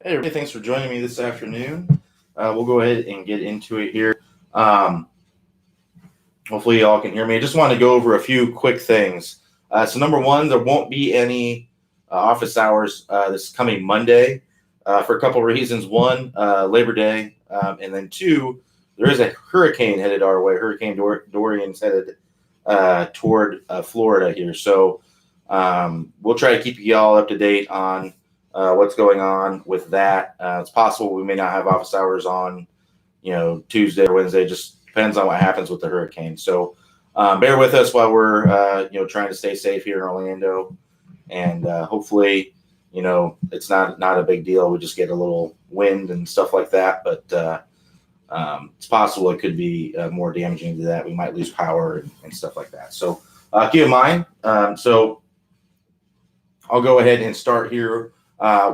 Hey, everybody, thanks for joining me this afternoon. We'll go ahead and get into it here. Um, Hopefully, y'all can hear me. I just want to go over a few quick things. So, number one, there won't be any office hours this coming Monday for a couple of reasons. One, Labor Day, and then two, there is a hurricane headed our way. Hurricane Dorian's headed toward Florida here. So, we'll try to keep you all up to date on what's going on with that. It's possible we may not have office hours on, Tuesday or Wednesday. Just depends on what happens with the hurricane. So bear with us while we're, trying to stay safe here in Orlando, and hopefully, it's not a big deal. We just get a little wind and stuff like that, but it's possible it could be more damaging to that. We might lose power and stuff like that. So keep in mind. So I'll go ahead and start here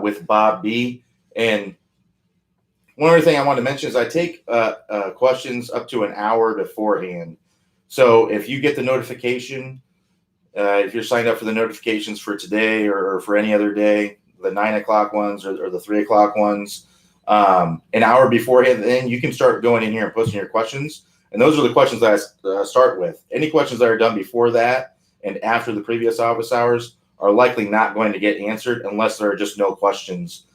with Bob B. And one other thing I want to mention is I take questions up to an hour beforehand. So if you get the notification, if you're signed up for the notifications for today or for any other day, the 9 o'clock ones or the 3 o'clock ones, an hour beforehand, then you can start going in here and posting your questions. And those are the questions that I start with. Any questions that are done before that and after the previous office hours are likely not going to get answered unless there are just no questions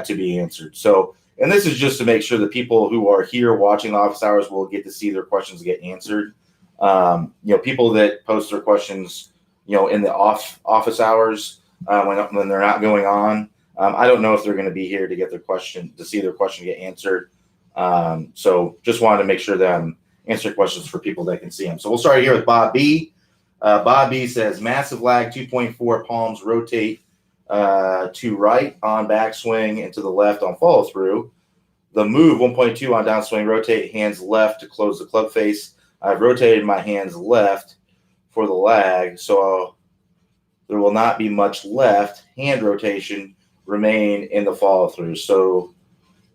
to be answered. So, and this is just to make sure that people who are here watching the office hours will get to see their questions get answered. People that post their questions, in the office hours when they're not going on, I don't know if they're going to be here to get to see their question get answered. So just wanted to make sure that I'm answering questions for people that can see them. So we'll start here with Bob B. Bob B says, massive lag, 2.4 palms rotate to right on backswing and to the left on follow through. The move 1.2 on downswing, rotate hands left to close the club face. I've rotated my hands left for the lag, so there will not be much left. Hand rotation remain in the follow through. So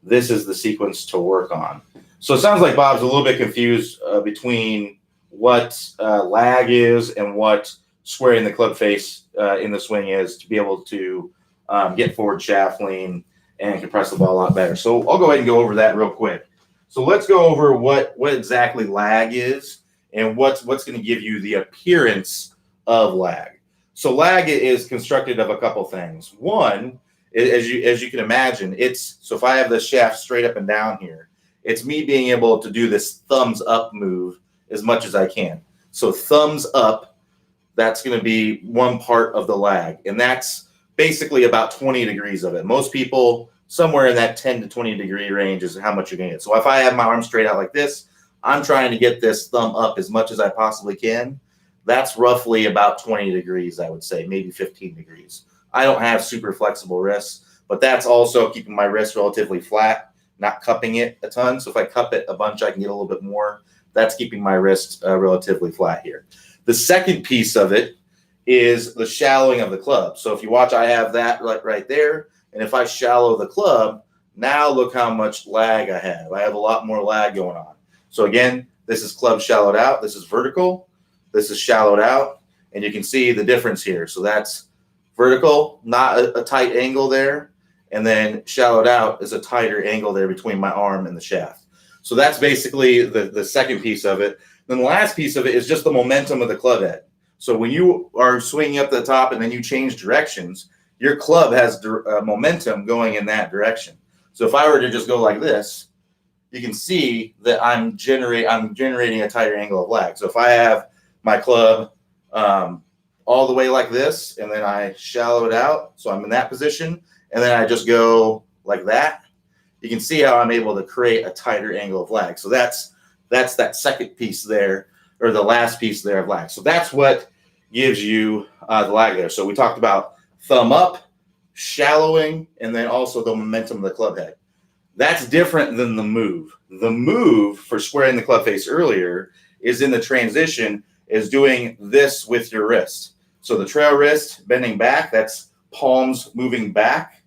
this is the sequence to work on. So it sounds like Bob's a little bit confused between what lag is and what squaring the club face in the swing is to be able to get forward shaft lean and compress the ball a lot better. So I'll go ahead and go over that real quick. So let's go over what exactly lag is and what's going to give you the appearance of lag. So lag is constructed of a couple things. One, as you can imagine, so if I have the shaft straight up and down here, it's me being able to do this thumbs up move as much as I can. So thumbs up, that's going to be one part of the lag, and that's basically about 20 degrees of it. Most people, somewhere in that 10 to 20 degree range is how much you're going to get. So if I have my arm straight out like this, I'm trying to get this thumb up as much as I possibly can. That's roughly about 20 degrees, I would say, maybe 15 degrees. I don't have super flexible wrists, but that's also keeping my wrist relatively flat, not cupping it a ton. So if I cup it a bunch, I can get a little bit more. That's keeping my wrist relatively flat here. The second piece of it is the shallowing of the club. So if you watch, I have that right there. And if I shallow the club, now look how much lag I have. I have a lot more lag going on. So again, this is club shallowed out. This is vertical. This is shallowed out. And you can see the difference here. So that's vertical, not a tight angle there. And then shallowed out is a tighter angle there between my arm and the shaft. So that's basically the second piece of it. Then the last piece of it is just the momentum of the club head. So when you are swinging up the top and then you change directions, your club has momentum going in that direction. So if I were to just go like this, you can see that I'm generating a tighter angle of lag. So if I have my club all the way like this, and then I shallow it out, so I'm in that position, and then I just go like that, you can see how I'm able to create a tighter angle of lag. So that's that second piece there, or the last piece there of lag. So that's what gives you the lag there. So we talked about thumb up, shallowing, and then also the momentum of the club head. That's different than the move. The move for squaring the club face earlier is in the transition, is doing this with your wrist. So the trail wrist bending back, that's palms moving back.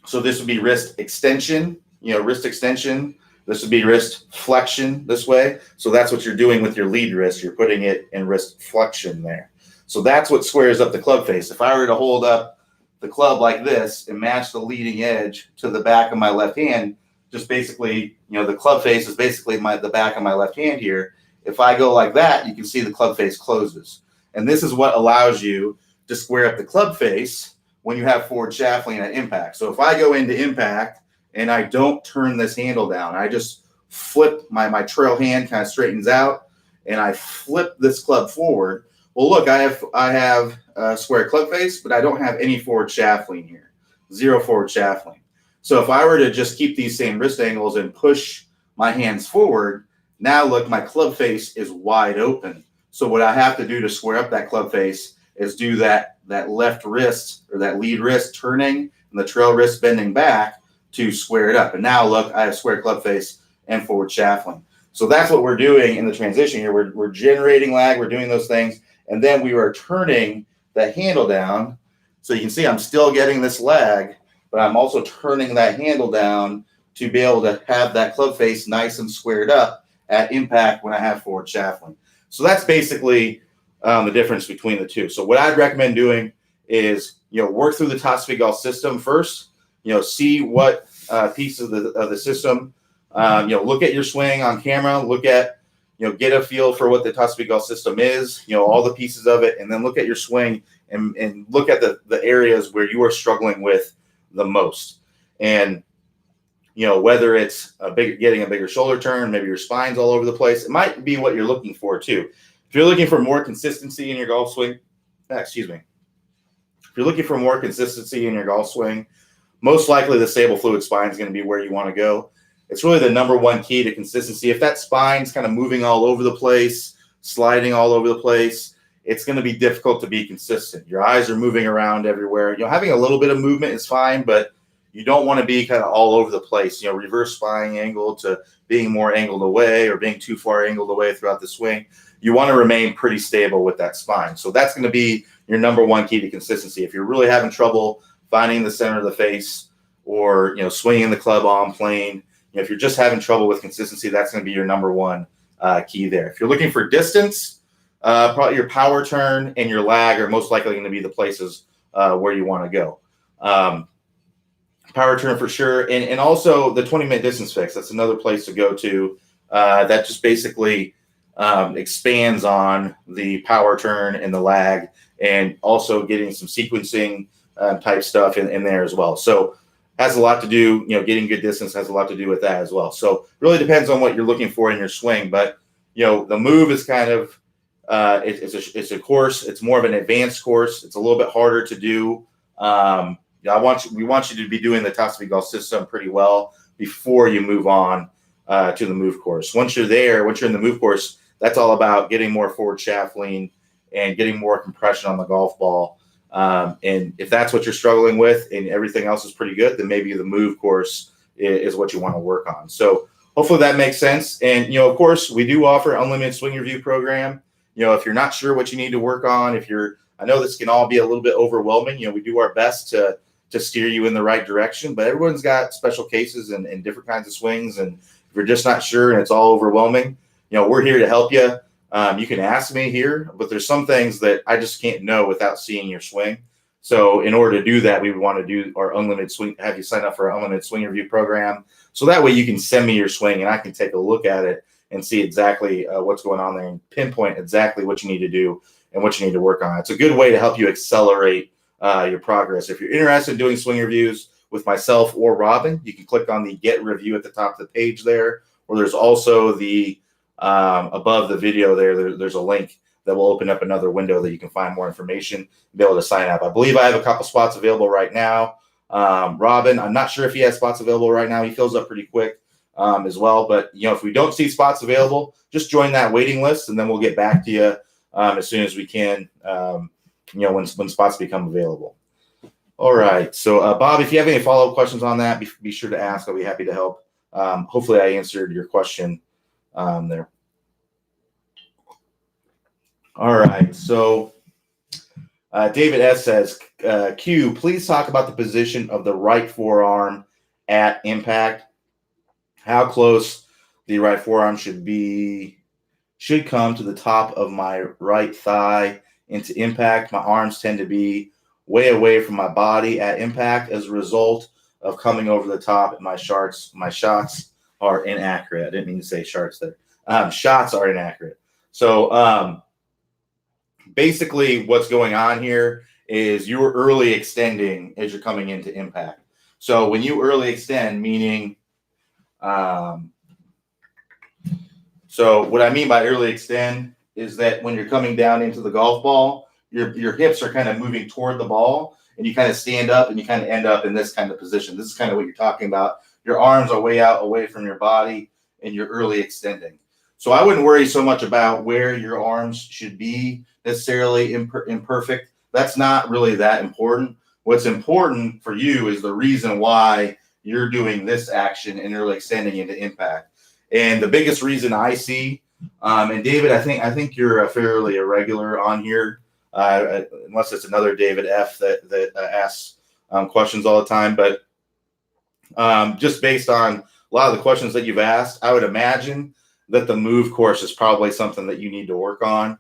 So this would be wrist extension, wrist extension. This would be wrist flexion this way. So that's what you're doing with your lead wrist. You're putting it in wrist flexion there. So that's what squares up the club face. If I were to hold up the club like this and match the leading edge to the back of my left hand, just basically, the club face is basically the back of my left hand here. If I go like that, you can see the club face closes. And this is what allows you to square up the club face when you have forward shaft lean at impact. So if I go into impact and I don't turn this handle down, I just flip my trail hand kind of straightens out and I flip this club forward. Well, look, I have a square club face, but I don't have any forward shaft lean here. Zero forward shaft lean. So if I were to just keep these same wrist angles and push my hands forward, now look, my club face is wide open. So what I have to do to square up that club face is do that left wrist or that lead wrist turning and the trail wrist bending back to square it up. And now look, I have square club face and forward shaft lean. So that's what we're doing in the transition here. We're generating lag, we're doing those things, and then we are turning the handle down. So you can see I'm still getting this lag, but I'm also turning that handle down to be able to have that club face nice and squared up at impact when I have forward shaft lean. So that's basically the difference between the two. So what I'd recommend doing is, work through the Toss Figol system first, see what pieces of the system, look at your swing on camera, look at, get a feel for what the Toss Figol system is, all the pieces of it, and then look at your swing and look at the areas where you are struggling with the most. And, whether it's getting a bigger shoulder turn, maybe your spine's all over the place, it might be what you're looking for too. If you're looking for more consistency in your golf swing, if you're looking for more consistency in your golf swing, most likely the stable fluid spine is going to be where you want to go. It's really the number one key to consistency. If that spine's kind of moving all over the place, sliding all over the place, it's going to be difficult to be consistent. Your eyes are moving around everywhere. Having a little bit of movement is fine, but you don't want to be kind of all over the place, reverse spine angle to being more angled away or being too far angled away throughout the swing. You want to remain pretty stable with that spine. So that's going to be your number one key to consistency. If you're really having trouble finding the center of the face or, swinging the club on plane, if you're just having trouble with consistency, that's going to be your number one key there. If you're looking for distance, probably your power turn and your lag are most likely going to be the places where you want to go. Power turn for sure. And also the 20-minute distance fix. That's another place to go to that just basically expands on the power turn and the lag and also getting some sequencing type stuff in there as well. So has a lot to do, getting good distance has a lot to do with that as well. So really depends on what you're looking for in your swing. But, the move is kind of, it's a course. It's more of an advanced course. It's a little bit harder to do. We want you to be doing the Toss Figol system pretty well before you move on to the move course. Once you're in the move course, that's all about getting more forward shaft lean and getting more compression on the golf ball. And if that's what you're struggling with and everything else is pretty good, then maybe the move course is what you want to work on. So hopefully that makes sense. And, of course, we do offer unlimited swing review program. If you're not sure what you need to work on, I know this can all be a little bit overwhelming. We do our best to steer you in the right direction, but everyone's got special cases and different kinds of swings. And if you're just not sure and it's all overwhelming, we're here to help you. You can ask me here, but there's some things that I just can't know without seeing your swing. So in order to do that, we would want to do our unlimited swing, have you sign up for our unlimited swing review program. So that way you can send me your swing and I can take a look at it and see exactly what's going on there and pinpoint exactly what you need to do and what you need to work on. It's a good way to help you accelerate your progress. If you're interested in doing swing reviews with myself or Robin, you can click on the Get Review at the top of the page there, or there's also the above the video there's a link that will open up another window that you can find more information and be able to sign up. I believe I have a couple spots available right now. Robin, I'm not sure if he has spots available right now. He fills up pretty quick as well. But, if we don't see spots available, just join that waiting list and then we'll get back to you as soon as we can, when spots become available. All right. So, Bob, if you have any follow-up questions on that, be sure to ask. I'll be happy to help. Hopefully I answered your question there. All right. So David S. says, Q, please talk about the position of the right forearm at impact. How close the right forearm should come to the top of my right thigh into impact. My arms tend to be way away from my body at impact as a result of coming over the top, and my shots are inaccurate. I didn't mean to say sharks there. Shots are inaccurate. So basically what's going on here is you're early extending as you're coming into impact. So when you early extend, meaning, so what I mean by early extend is that when you're coming down into the golf ball, your hips are kind of moving toward the ball, and you kind of stand up and you kind of end up in this kind of position. This is kind of what you're talking about. Your arms are way out away from your body, and you're early extending. So I wouldn't worry so much about where your arms should be necessarily imperfect. That's not really that important. What's important for you is the reason why you're doing this action and early extending into impact. And the biggest reason I see, and David, I think you're fairly irregular on here, unless it's another David F that asks questions all the time. But just based on a lot of the questions that you've asked, I would imagine that the move course is probably something that you need to work on.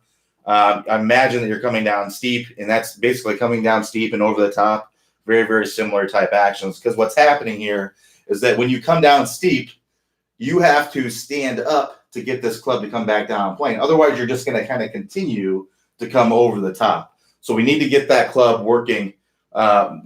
I imagine that you're coming down steep, and that's basically coming down steep and over the top, very, very similar type actions. Because what's happening here is that when you come down steep, you have to stand up to get this club to come back down plane. Otherwise, you're just going to kind of continue to come over the top. So we need to get that club working,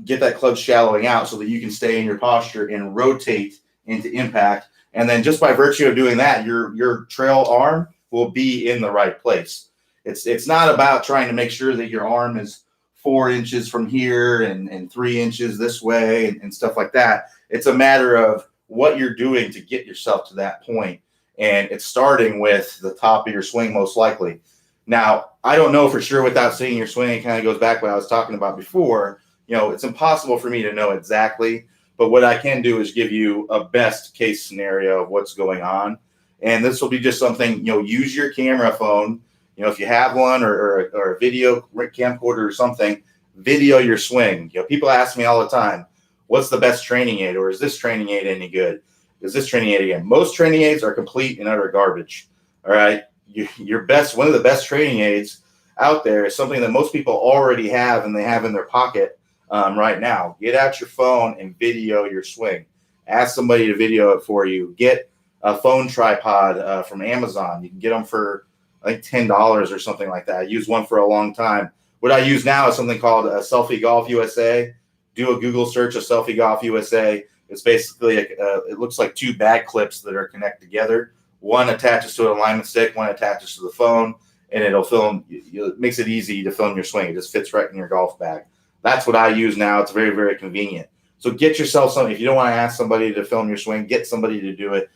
get that club shallowing out so that you can stay in your posture and rotate into impact. And then just by virtue of doing that, your trail arm will be in the right place. It's not about trying to make sure that your arm is 4 inches from here and 3 inches this way and stuff like that. It's a matter of what you're doing to get yourself to that point. And it's starting with the top of your swing, most likely. Now, I don't know for sure without seeing your swing. It kind of goes back to what I was talking about before. It's impossible for me to know exactly. But what I can do is give you a best case scenario of what's going on. And this will be just something, use your camera phone. If you have one or a video camcorder or something, video your swing. People ask me all the time, what's the best training aid? Or is this training aid any good? Is this training aid again? Most training aids are complete and utter garbage. All right. One of the best training aids out there is something that most people already have and they have in their pocket right now. Get out your phone and video your swing. Ask somebody to video it for you. Get a phone tripod from Amazon. You can get them for I think $10 or something like that. I used one for a long time. What I use now is something called a Selfie Golf USA. Do a Google search of Selfie Golf USA. It's basically it looks like 2 bag clips that are connected together. One attaches to an alignment stick, one attaches to the phone, and it'll film. It makes it easy to film your swing. It just fits right in your golf bag. That's what I use now. It's very, very convenient. So get yourself something. If you don't want to ask somebody to film your swing, get somebody to do it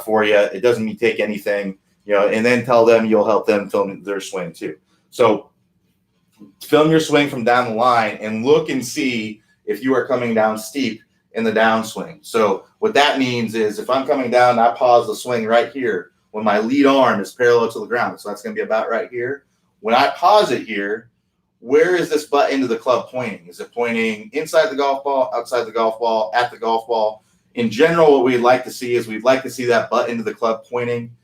for you. It doesn't mean take anything, and then tell them you'll help them film their swing too. So film your swing from down the line and look and see if you are coming down steep in the downswing. So what that means is if I'm coming down, I pause the swing right here when my lead arm is parallel to the ground. So that's going to be about right here. When I pause it here, where is this butt end of the club pointing? Is it pointing inside the golf ball, outside the golf ball, at the golf ball? In general, what we'd like to see is we'd like to see that butt end of the club pointing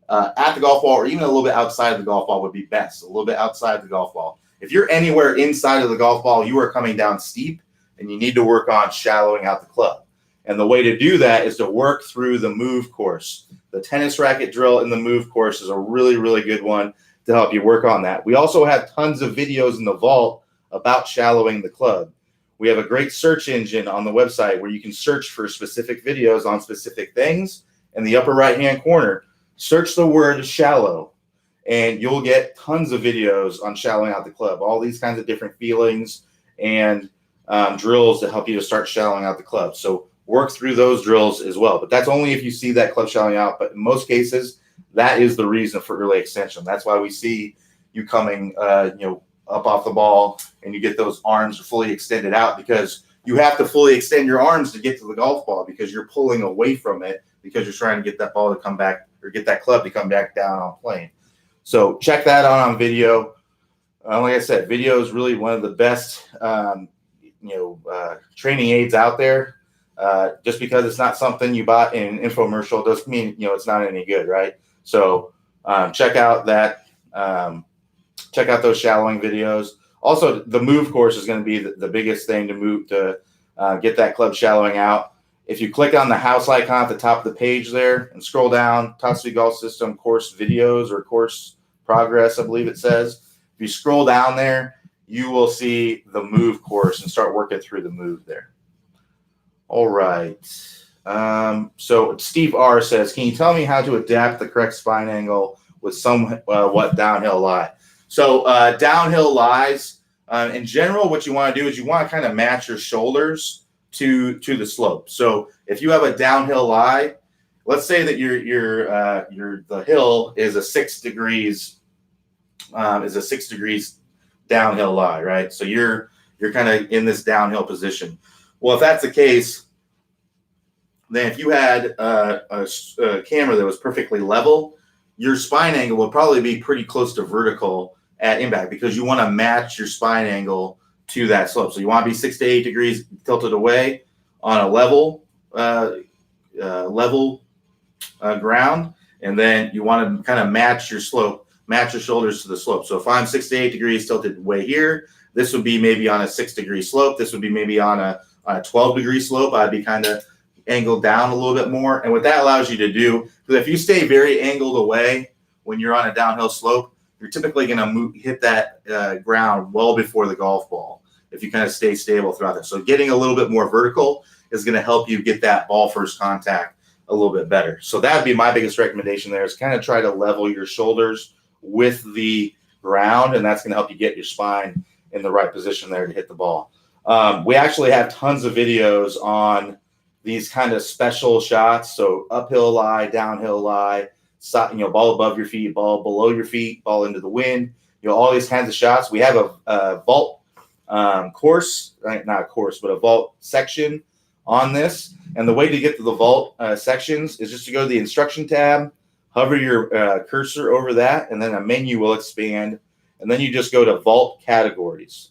at the golf ball, or even a little bit outside of the golf ball would be best, a little bit outside the golf ball. If you're anywhere inside of the golf ball, you are coming down steep, and you need to work on shallowing out the club. And the way to do that is to work through the move course. The tennis racket drill in the move course is a really, really good one to help you work on that. We also have tons of videos in the vault about shallowing the club. We have a great search engine on the website where you can search for specific videos on specific things. In the upper right-hand corner, search the word shallow, and you'll get tons of videos on shallowing out the club, all these kinds of different feelings and drills to help you to start shallowing out the club. So work through those drills as well. But that's only if you see that club shallowing out. But in most cases, that is the reason for early extension. That's why we see you coming, up off the ball and you get those arms fully extended out, because you have to fully extend your arms to get to the golf ball because you're pulling away from it because you're trying to get that ball to come back or get that club to come back down on plane. So check that out on video. Like I said, video is really one of the best, training aids out there. Just because it's not something you bought in an infomercial doesn't mean, it's not any good, right? So check out that. Check out those shallowing videos. Also, the move course is going to be the biggest thing to move to get that club shallowing out. If you click on the house icon at the top of the page there and scroll down, Top Speed Golf System course videos or course progress, I believe it says. If you scroll down there, you will see the move course and start working through the move there. All right. So Steve R says, can you tell me how to adapt the correct spine angle with somewhat downhill lie? So downhill lies, in general, what you want to do is you want to kind of match your shoulders to the slope. So if you have a downhill lie, let's say that the hill is a 6 degrees downhill lie, right? So you're kind of in this downhill position. Well, if that's the case, then if you had a camera that was perfectly level, your spine angle will probably be pretty close to vertical at impact because you want to match your spine angle to that slope. So you want to be 6 to 8 degrees tilted away on a level ground, and then you want to kind of match your shoulders to the slope. So if I'm 6 to 8 degrees tilted away here, this would be maybe on a 6 degree slope. This would be maybe on a 12 degree slope. I'd be kind of angled down a little bit more. And what that allows you to do, because if you stay very angled away when you're on a downhill slope, you're typically going to hit that ground well before the golf ball if you kind of stay stable throughout this. So getting a little bit more vertical is going to help you get that ball first contact a little bit better. So that would be my biggest recommendation there, is kind of try to level your shoulders with the ground, and that's going to help you get your spine in the right position there to hit the ball. We actually have tons of videos on these kind of special shots. So uphill lie, downhill lie, ball above your feet, ball below your feet, ball into the wind, all these kinds of shots. We have a vault course, right? Not a course, but a vault section on this. And the way to get to the vault sections is just to go to the instruction tab, hover your cursor over that, and then a menu will expand. And then you just go to vault categories.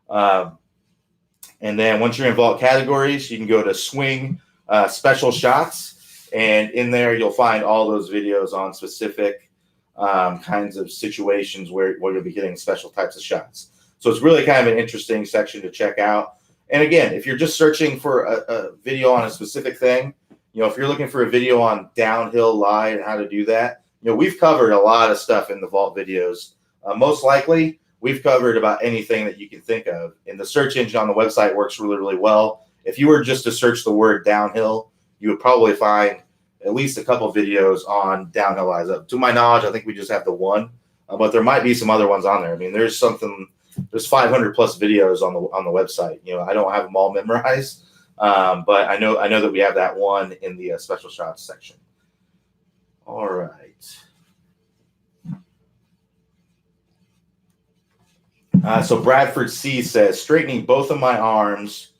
And then once you're in vault categories, you can go to swing special shots. And in there, you'll find all those videos on specific kinds of situations where you'll be getting special types of shots. So it's really kind of an interesting section to check out. And again, if you're just searching for a video on a specific thing, if you're looking for a video on downhill lie and how to do that, we've covered a lot of stuff in the vault videos. Most likely, we've covered about anything that you can think of. And the search engine on the website works really, really well. If you were just to search the word downhill, you would probably find at least a couple videos on downhill lies. To my knowledge, I think we just have the one, but there might be some other ones on there. I mean, there's 500 plus videos on the website. I don't have them all memorized, but I know that we have that one in the special shots section. All right. So Bradford C says, straightening both of my arms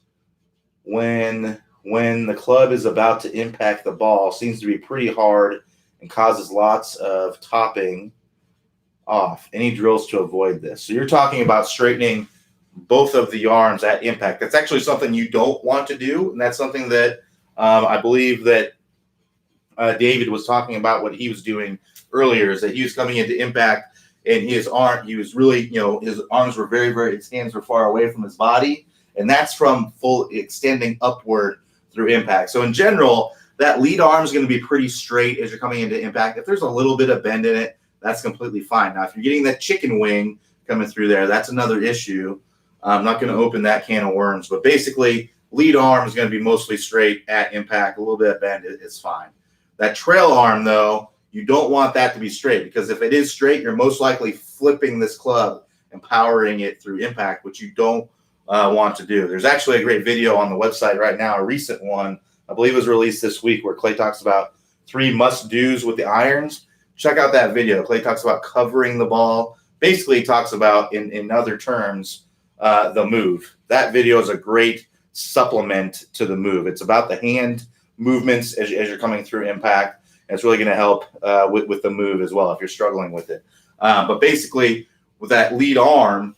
when the club is about to impact the ball seems to be pretty hard and causes lots of topping off. Any drills to avoid this? So you're talking about straightening both of the arms at impact. That's actually something you don't want to do, and that's something that I believe that David was talking about what he was doing earlier, is that he was coming into impact and he was really, his arms were his hands were far away from his body, and that's from full extending upward through impact. So in general, that lead arm is going to be pretty straight as you're coming into impact. If there's a little bit of bend in it, that's completely fine. Now, if you're getting that chicken wing coming through there, that's another issue. I'm not going to open that can of worms, but basically, lead arm is going to be mostly straight at impact. A little bit of bend is fine. That trail arm, though, you don't want that to be straight, because if it is straight, you're most likely flipping this club and powering it through impact, which you don't want to do. There's actually a great video on the website right now, a recent one, I believe it was released this week, where Clay talks about 3 must-dos with the irons. Check out that video. Clay talks about covering the ball. Basically, he talks about, in other terms, the move. That video is a great supplement to the move. It's about the hand movements as you're coming through impact. And it's really going to help with the move as well if you're struggling with it. But basically, with that lead arm,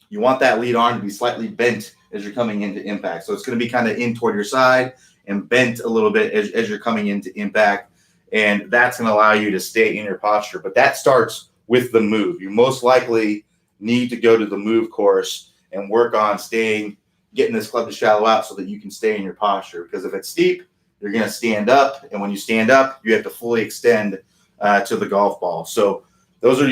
you want that lead arm to be slightly bent as you're coming into impact. So it's going to be kind of in toward your side and bent a little bit as you're coming into impact. And that's going to allow you to stay in your posture. But that starts with the move. You most likely need to go to the move course and work on getting this club to shallow out so that you can stay in your posture. Because if it's steep, you're going to stand up, and when you stand up, you have to fully extend to the golf ball. So those are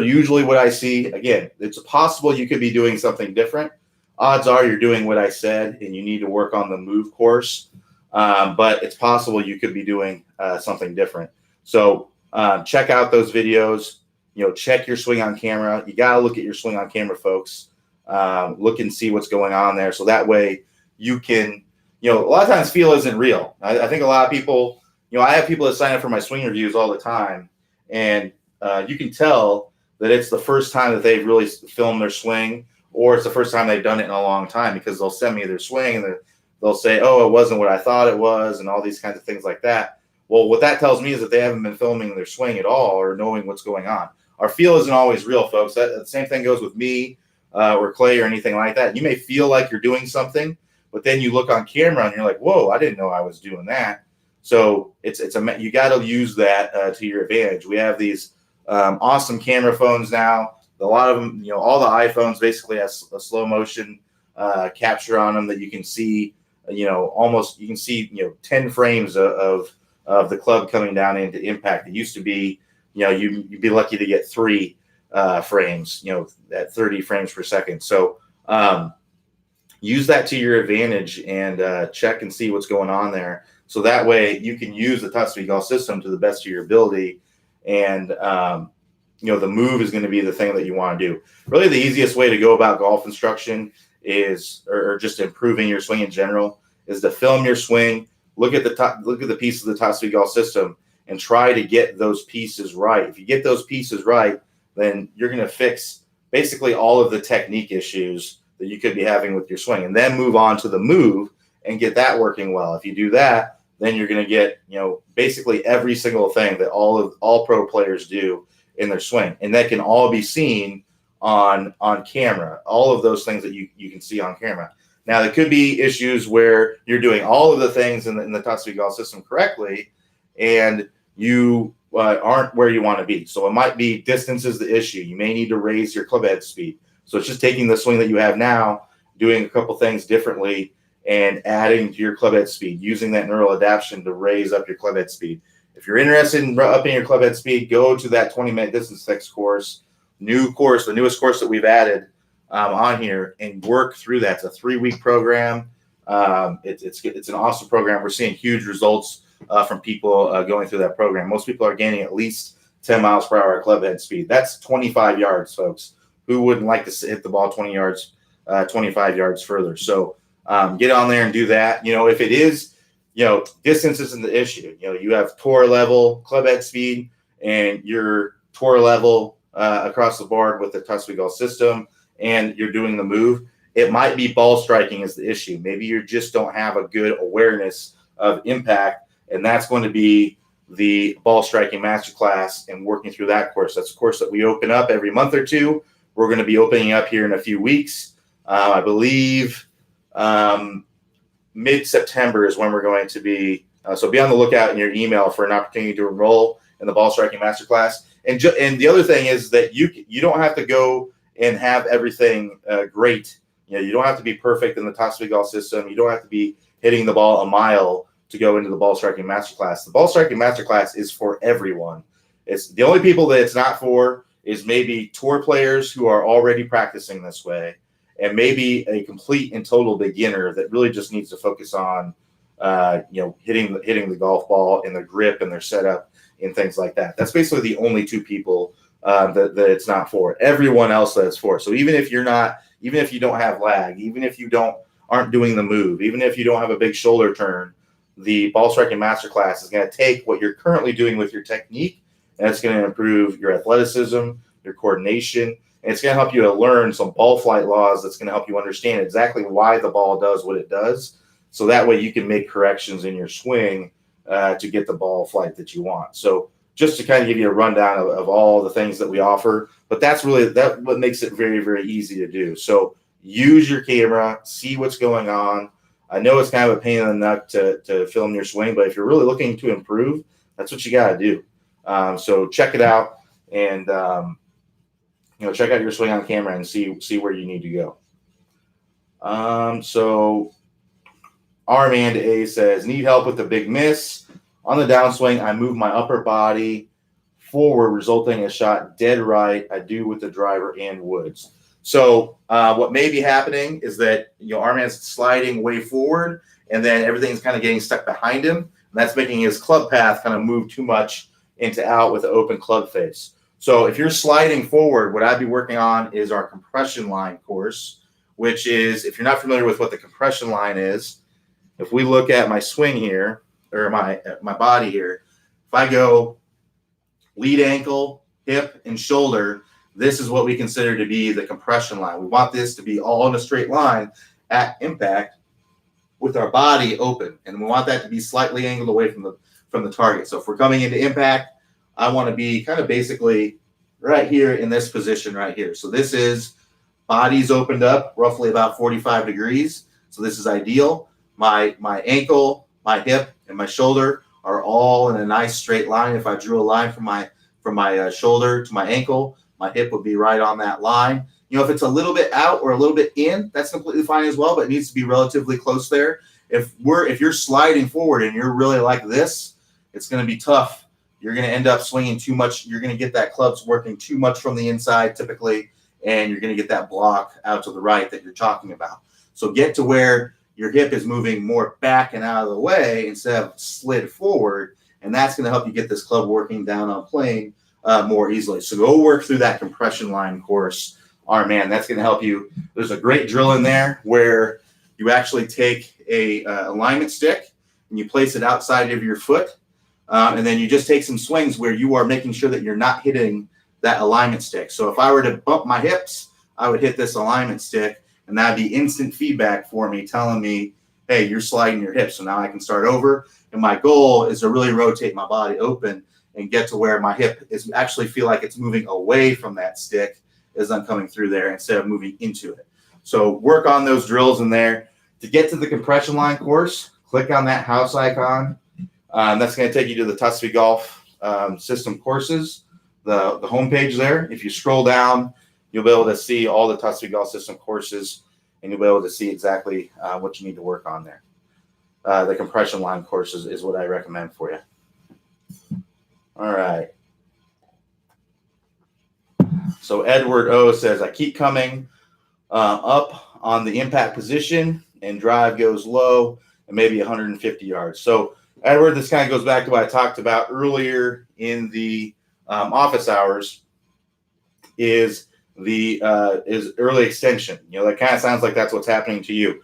usually what I see. Again, it's possible you could be doing something different. Odds are you're doing what I said, and you need to work on the move course. But it's possible you could be doing something different. So check out those videos. Check your swing on camera. You got to look at your swing on camera, folks. Look and see what's going on there. So that way you can, a lot of times feel isn't real. I think a lot of people, I have people that sign up for my swing reviews all the time, and you can tell that it's the first time that they've really filmed their swing, or it's the first time they've done it in a long time, because they'll send me their swing and they'll say, oh, it wasn't what I thought it was, and all these kinds of things like that. Well, what that tells me is that they haven't been filming their swing at all or knowing what's going on. Our feel isn't always real, folks. The same thing goes with me or Clay or anything like that. You may feel like you're doing something, but then you look on camera and you're like, whoa, I didn't know I was doing that. So you got to use that to your advantage. We have these awesome camera phones now. A lot of them, all the iPhones basically has a slow motion capture on them that you can see, almost you can see, 10 frames of the club coming down into impact. It used to be, you'd be lucky to get 3 frames, at 30 frames per second. So use that to your advantage and check and see what's going on there. So that way you can use the Top Speed Golf system to the best of your ability. And, the move is going to be the thing that you want to do. Really, the easiest way to go about golf instruction or just improving your swing in general, is to film your swing, look at the pieces of the Top Speed Golf system, and try to get those pieces right. If you get those pieces right, then you're going to fix basically all of the technique issues that you could be having with your swing, and then move on to the move and get that working well. If you do that, then you're going to get, basically every single thing that all pro players do in their swing, and that can all be seen on camera. All of those things that you can see on camera. Now, there could be issues where you're doing all of the things in the Top Speed Golf system correctly, and you aren't where you want to be. So it might be distance is the issue. You may need to raise your club head speed. So it's just taking the swing that you have now, doing a couple things differently, and adding to your club head speed, using that neural adaptation to raise up your club head speed. If you're interested in upping your club head speed, go to that 20-minute distance fix course, the newest course that we've added on here, and work through that. It's a 3-week program. It's an awesome program. We're seeing huge results from people going through that program. Most people are gaining at least 10 miles per hour club head speed. That's 25 yards, folks. Who wouldn't like to hit the ball 25 yards further? So get on there and do that. If it is, distance isn't the issue. You have tour level club head speed, and your tour level across the board with the Top Speed Golf system, and you're doing the move. It might be ball striking is the issue. Maybe you just don't have a good awareness of impact, and that's going to be the ball striking masterclass and working through that course. That's a course that we open up every month or two. We're going to be opening up here in a few weeks. I believe mid-September is when we're going to be. So be on the lookout in your email for an opportunity to enroll in the ball striking masterclass. And the other thing is that you don't have to go and have everything great. You don't have to be perfect in the Top Speed Golf system. You don't have to be hitting the ball a mile to go into the ball striking masterclass. The ball striking masterclass is for everyone. It's the only people that it's not for is maybe tour players who are already practicing this way, and maybe a complete and total beginner that really just needs to focus on, hitting the golf ball and their grip and their setup and things like that. That's basically the only 2 people that it's not for. Everyone else that it's for. So even if you don't have lag, even if you aren't doing the move, even if you don't have a big shoulder turn, the ball striking masterclass is going to take what you're currently doing with your technique, and it's going to improve your athleticism, your coordination, and it's going to help you to learn some ball flight laws that's going to help you understand exactly why the ball does what it does. So that way you can make corrections in your swing to get the ball flight that you want. So just to kind of give you a rundown of all the things that we offer, but that's what makes it very, very easy to do. So use your camera, see what's going on. I know it's kind of a pain in the neck to film your swing, but if you're really looking to improve, that's what you got to do. So check it out and check out your swing on camera and see where you need to go. So Armand A says, need help with the big miss. On the downswing, I move my upper body forward, resulting in a shot dead right. I do with the driver and woods. So what may be happening is that Armand's sliding way forward, and then everything's kind of getting stuck behind him, and that's making his club path kind of move too much into out with the open club face. So if you're sliding forward, what I'd be working on is our compression line course, which is, if you're not familiar with what the compression line is, if we look at my swing here, or my body here, if I go lead ankle, hip, and shoulder, this is what we consider to be the compression line. We want this to be all in a straight line at impact with our body open, and we want that to be slightly angled away from the target. So if we're coming into impact, I want to be kind of basically right here in this position right here. So this is body's opened up roughly about 45 degrees. So this is ideal. My ankle, my hip, and my shoulder are all in a nice straight line. If I drew a line from my shoulder to my ankle, my hip would be right on that line. If it's a little bit out or a little bit in, that's completely fine as well, but it needs to be relatively close there. If you're sliding forward and you're really like this, it's going to be tough. You're going to end up swinging too much. You're going to get that club's working too much from the inside typically, and you're going to get that block out to the right that you're talking about. So get to where your hip is moving more back and out of the way instead of slid forward, and that's going to help you get this club working down on plane more easily. So go work through that compression line course, Armand. That's going to help you. There's a great drill in there where you actually take a alignment stick and you place it outside of your foot, and then you just take some swings where you are making sure that you're not hitting that alignment stick. So if I were to bump my hips, I would hit this alignment stick, and that'd be instant feedback for me telling me, hey, you're sliding your hips. So now I can start over. And my goal is to really rotate my body open and get to where my hip is actually feel like it's moving away from that stick as I'm coming through there instead of moving into it. So work on those drills in there. To get to the compression line course, click on that house icon. That's going to take you to the Tusby Golf System courses, the homepage there. If you scroll down, you'll be able to see all the Tusby Golf System courses, and you'll be able to see exactly what you need to work on there. The compression line courses is what I recommend for you. All right. So Edward O says, I keep coming up on the impact position and drive goes low and maybe 150 yards. So Edward, this kind of goes back to what I talked about earlier in the office hours is early extension. That kind of sounds like that's what's happening to you.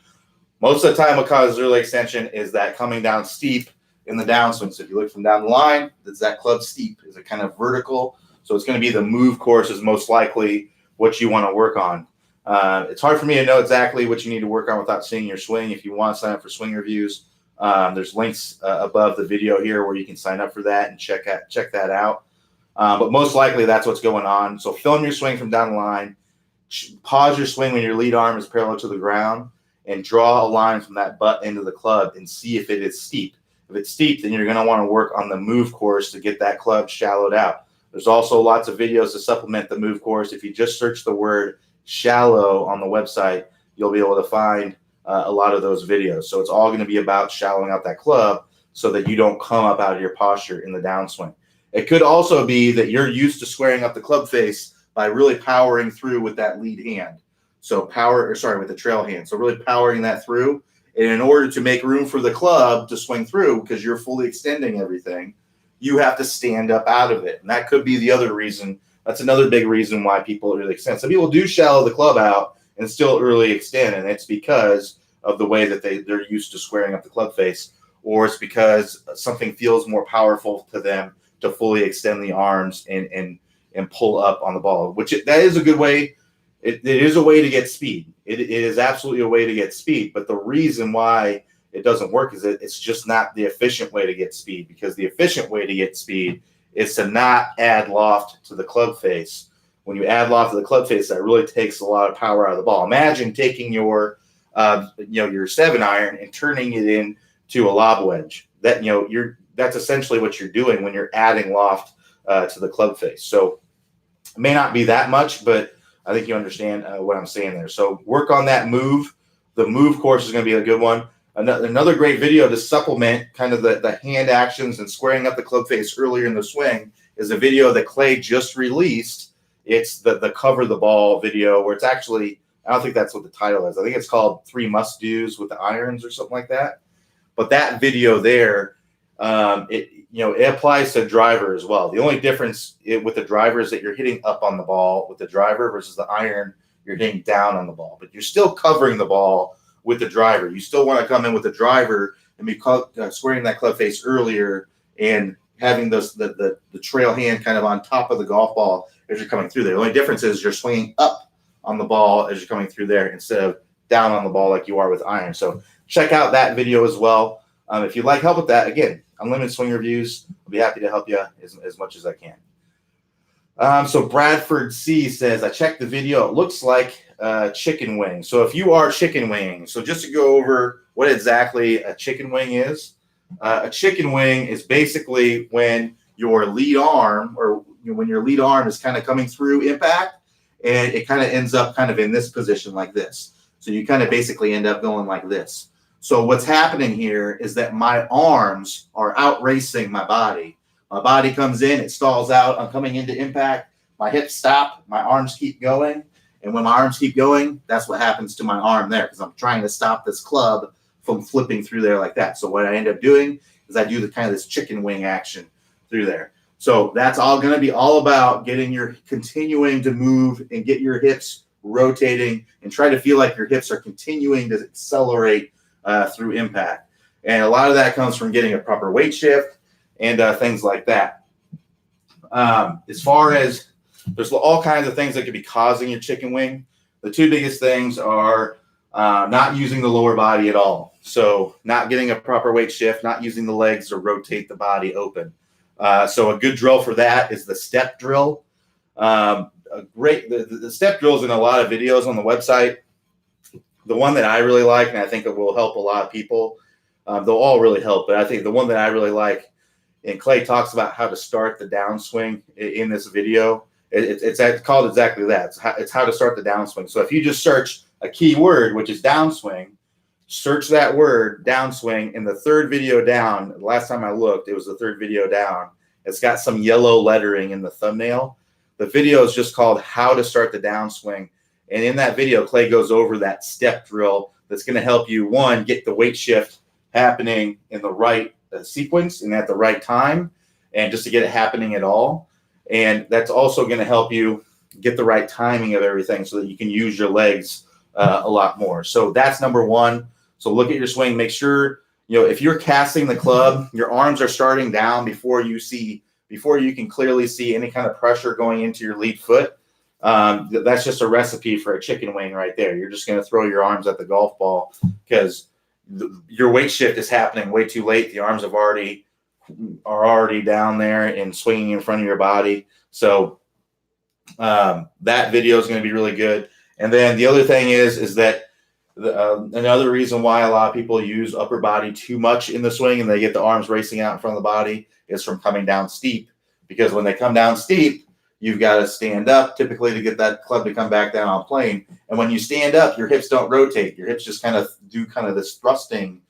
Most of the time what causes early extension is that coming down steep in the downswing. So if you look from down the line, is that club steep? Is it kind of vertical? So it's going to be the move course is most likely what you want to work on. It's hard for me to know exactly what you need to work on without seeing your swing. If you want to sign up for swing reviews, there's links above the video here where you can sign up for that and check that out. But most likely that's what's going on. So film your swing from down the line, pause your swing when your lead arm is parallel to the ground, and draw a line from that butt end of the club and see if it is steep. If it's steep, then you're going to want to work on the move course to get that club shallowed out. There's also lots of videos to supplement the move course. If you just search the word shallow on the website, you'll be able to find a lot of those videos. So it's all going to be about shallowing out that club so that you don't come up out of your posture in the downswing. It could also be that you're used to squaring up the club face by really powering through with that lead hand. So with the trail hand. So really powering that through. And in order to make room for the club to swing through, because you're fully extending everything, you have to stand up out of it. And that could be the other reason. That's another big reason why people early extend. Some people do shallow the club out and still early extend, and it's because of the way that they're used to squaring up the club face, or it's because something feels more powerful to them to fully extend the arms and pull up on the ball, that is a good way. It is a way to get speed. It is absolutely a way to get speed. But the reason why it doesn't work is that it's just not the efficient way to get speed, because the efficient way to get speed is to not add loft to the club face. When you add loft to the club face, that really takes a lot of power out of the ball. Imagine taking your 7-iron and turning it into a lob wedge. That's essentially what you're doing when you're adding loft to the club face. So It may not be that much, but I think you understand what I'm saying there. So work on that move. The move course is going to be a good one. Another great video to supplement kind of the hand actions and squaring up the club face earlier in the swing is a video that Clay just released. It's the cover the ball video where it's actually, I don't think that's what the title is. I think it's called 3 Must-Dos with the irons or something like that. But that video there, it applies to driver as well. The only difference with the driver is that you're hitting up on the ball with the driver versus the iron, you're hitting down on the ball. But you're still covering the ball with the driver. You still want to come in with the driver and be squaring that club face earlier and having the trail hand kind of on top of the golf ball as you're coming through there. The only difference is you're swinging up on the ball as you're coming through there instead of down on the ball like you are with iron. So check out that video as well. If you'd like help with that, again, Unlimited Swing Reviews, I'll be happy to help you as much as I can. So Bradford C says, I checked the video. It looks like chicken wing. So if you are chicken wing, so just to go over what exactly a chicken wing is, a chicken wing is basically when your lead arm when your lead arm is kind of coming through impact and it kind of ends up kind of in this position like this. So you kind of basically end up going like this. So what's happening here is that my arms are out racing my body. My body comes in, it stalls out. I'm coming into impact. My hips stop. My arms keep going. And when my arms keep going, that's what happens to my arm there because I'm trying to stop this club from flipping through there like that. So what I end up doing is I do the kind of this chicken wing action through there. So that's all going to be all about continuing to move and get your hips rotating and try to feel like your hips are continuing to accelerate through impact. And a lot of that comes from getting a proper weight shift and things like that. As far as there's all kinds of things that could be causing your chicken wing. The 2 biggest things are not using the lower body at all. So not getting a proper weight shift, not using the legs to rotate the body open. So a good drill for that is the step drill. The step drills in a lot of videos on the website. The one that I really like, and I think it will help a lot of people, they'll all really help, but I think the one that I really like, and Clay talks about how to start the downswing in this video. It's called exactly that. It's how to start the downswing. So if you just search a keyword, which is downswing, search that word downswing, and the third video down, the last time I looked, it was the third video down. It's got some yellow lettering in the thumbnail. The video is just called How to Start the Downswing. And in that video, Clay goes over that step drill that's going to help you, one, get the weight shift happening in the right sequence and at the right time, and just to get it happening at all. And that's also going to help you get the right timing of everything so that you can use your legs a lot more. So that's number one. So look at your swing. Make sure, if you're casting the club, your arms are starting down before you can clearly see any kind of pressure going into your lead foot. That's just a recipe for a chicken wing right there. You're just going to throw your arms at the golf ball because your weight shift is happening way too late. The arms are already down there and swinging in front of your body. So that video is going to be really good. And then the other thing is that another reason why a lot of people use upper body too much in the swing and they get the arms racing out in front of the body is from coming down steep. Because when they come down steep, you've got to stand up typically to get that club to come back down on plane. And when you stand up, your hips don't rotate. Your hips just kind of do this thrusting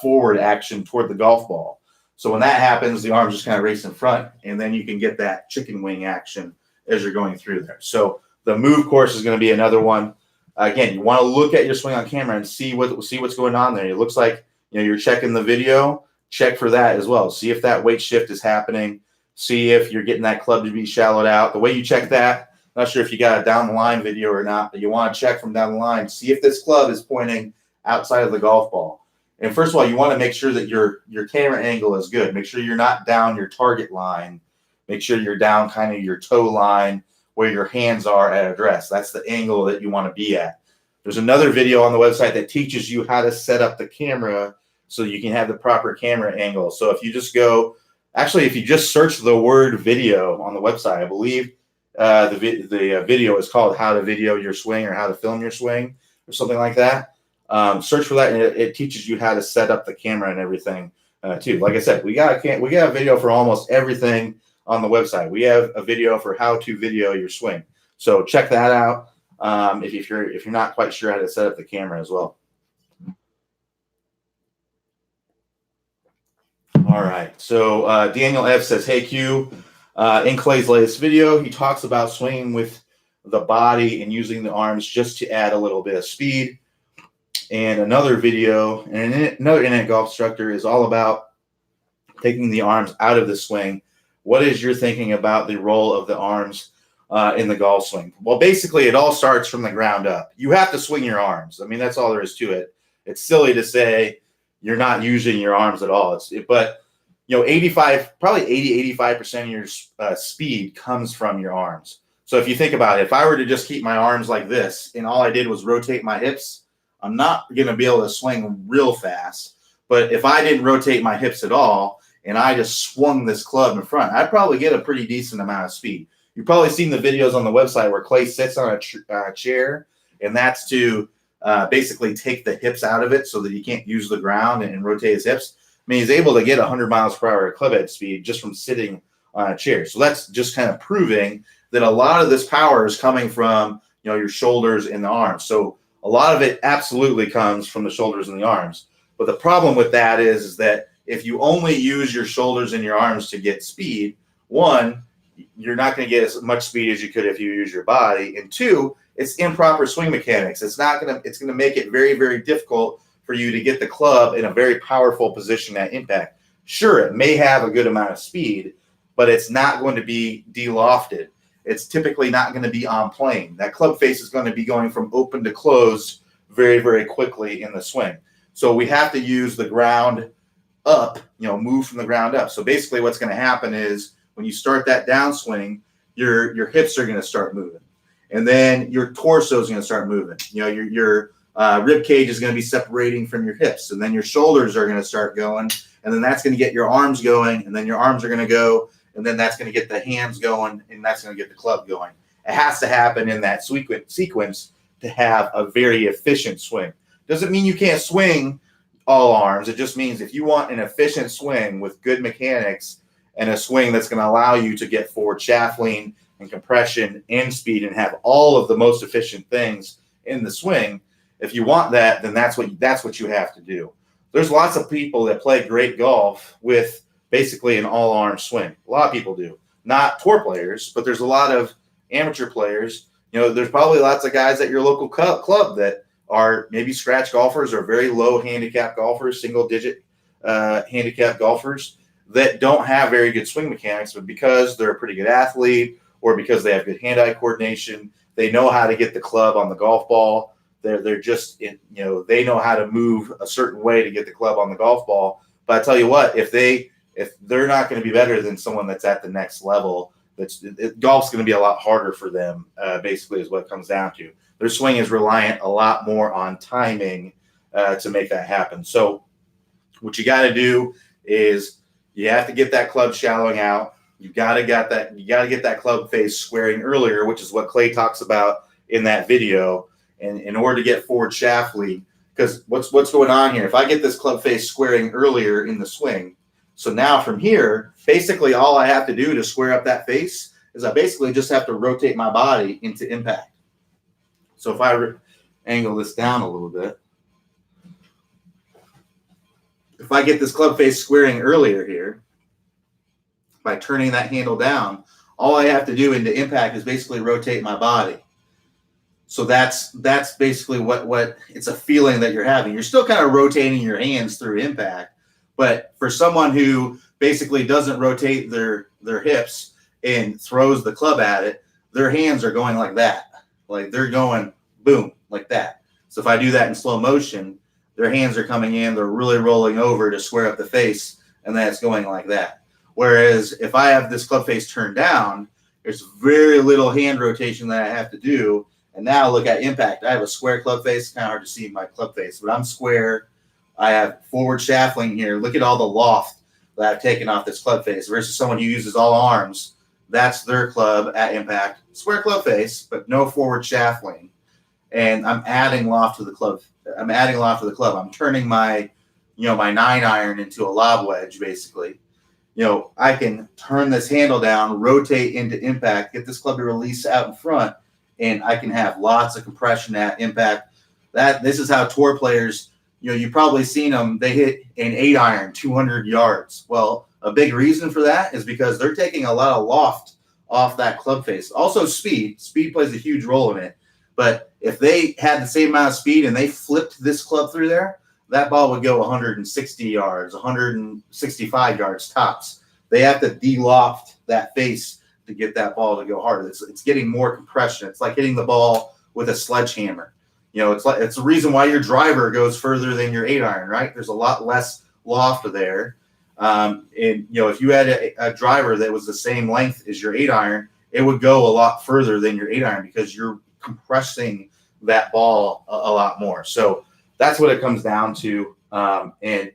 forward action toward the golf ball. So when that happens, the arms just kind of race in front, and then you can get that chicken wing action as you're going through there. So the move course is going to be another one. Again, you want to look at your swing on camera and see what's going on there. It looks like you're checking the video. Check for that as well. See if that weight shift is happening. See if you're getting that club to be shallowed out. The way you check that, not sure if you got a down the line video or not, but you want to check from down the line. See if this club is pointing outside of the golf ball. And first of all, you want to make sure that your camera angle is good. Make sure you're not down your target line. Make sure you're down kind of your toe line where your hands are at address. That's the angle that you want to be at. There's another video on the website that teaches you how to set up the camera so you can have the proper camera angle. So if you just if you just search the word video on the website, I believe the video is called How to Video Your Swing or How to Film Your Swing or something like that. Search for that, and it teaches you how to set up the camera and everything too. Like I said, we got a video for almost everything on the website. We have a video for how to video your swing. So check that out if you're not quite sure how to set up the camera as well. All right. So Daniel F says, "Hey Q, in Clay's latest video, he talks about swinging with the body and using the arms just to add a little bit of speed. And another video, and another internet golf instructor is all about taking the arms out of the swing. What is your thinking about the role of the arms in the golf swing?" Well, basically, it all starts from the ground up. You have to swing your arms. I mean, that's all there is to it. It's silly to say you're not using your arms at all. But 85% of your speed comes from your arms. So if you think about it, if I were to just keep my arms like this and all I did was rotate my hips, I'm not going to be able to swing real fast. But if I didn't rotate my hips at all and I just swung this club in front, I'd probably get a pretty decent amount of speed. You've probably seen the videos on the website where Clay sits on a chair, and that's to basically take the hips out of it so that he can't use the ground and rotate his hips. I mean, he's able to get 100 miles per hour club head speed just from sitting on a chair. So that's just kind of proving that a lot of this power is coming from your shoulders and the arms. So a lot of it absolutely comes from the shoulders and the arms. But the problem with that is that if you only use your shoulders and your arms to get speed, one, you're not going to get as much speed as you could if you use your body. And two, it's improper swing mechanics. It's going to make it very, very difficult for you to get the club in a very powerful position at impact. Sure, it may have a good amount of speed, but it's not going to be de-lofted. It's typically not going to be on plane. That club face is going to be going from open to closed very, very quickly in the swing. So we have to use the ground up, move from the ground up. So basically what's going to happen is when you start that downswing, your hips are going to start moving. And then your torso is going to start moving. Your rib cage is going to be separating from your hips. And then your shoulders are going to start going. And then that's going to get your arms going. And then your arms are going to go. And then that's going to get the hands going, and that's going to get the club going. It has to happen in that sequence to have a very efficient swing. Doesn't mean you can't swing all arms. It just means if you want an efficient swing with good mechanics and a swing that's going to allow you to get forward shaft lean and compression and speed and have all of the most efficient things in the swing, if you want that, then that's what you have to do. There's lots of people that play great golf with basically an all-arm swing. A lot of people do. Not tour players, but there's a lot of amateur players. There's probably lots of guys at your local club that are maybe scratch golfers or very low handicap golfers, single-digit handicap golfers that don't have very good swing mechanics, but because they're a pretty good athlete or because they have good hand-eye coordination, they know how to get the club on the golf ball. They're just, they know how to move a certain way to get the club on the golf ball. But I tell you what, if they're not going to be better than someone that's at the next level, golf's going to be a lot harder for them, basically is what it comes down to. Their swing is reliant a lot more on timing to make that happen. So what you got to do is you have to get that club shallowing out. You got to get that club face squaring earlier, which is what Clay talks about in that video. And in order to get forward shaft lead, because what's going on here? If I get this club face squaring earlier in the swing, so now from here, basically all I have to do to square up that face is I basically just have to rotate my body into impact. So if I angle this down a little bit, if I get this club face squaring earlier here, by turning that handle down, all I have to do into impact is basically rotate my body. So that's basically what it's a feeling that you're having. You're still kind of rotating your hands through impact. But for someone who basically doesn't rotate their hips and throws the club at it, their hands are going like that. Like they're going boom, like that. So if I do that in slow motion, their hands are coming in, they're really rolling over to square up the face, and then it's going like that. Whereas if I have this club face turned down, there's very little hand rotation that I have to do. And now look at impact. I have a square club face. It's kind of hard to see my club face, but I'm square. I have forward shaft lean here. Look at all the loft that I've taken off this club face versus someone who uses all arms. That's their club at impact. Square club face, but no forward shaft lean. And I'm adding loft to the club. I'm turning my, my 9-iron into a lob wedge, basically. I can turn this handle down, rotate into impact, get this club to release out in front, and I can have lots of compression at impact. This is how tour players, you've probably seen them, they hit an 8-iron 200 yards. Well, a big reason for that is because they're taking a lot of loft off that club face. Also speed plays a huge role in it. But if they had the same amount of speed and they flipped this club through there, that ball would go 160 yards, 165 yards tops. They have to de-loft that face to get that ball to go harder. It's getting more compression. It's like hitting the ball with a sledgehammer. It's the reason why your driver goes further than your 8-iron, right? There's a lot less loft there. If you had a driver that was the same length as your 8-iron, it would go a lot further than your 8-iron because you're compressing that ball a lot more. So that's what it comes down to. And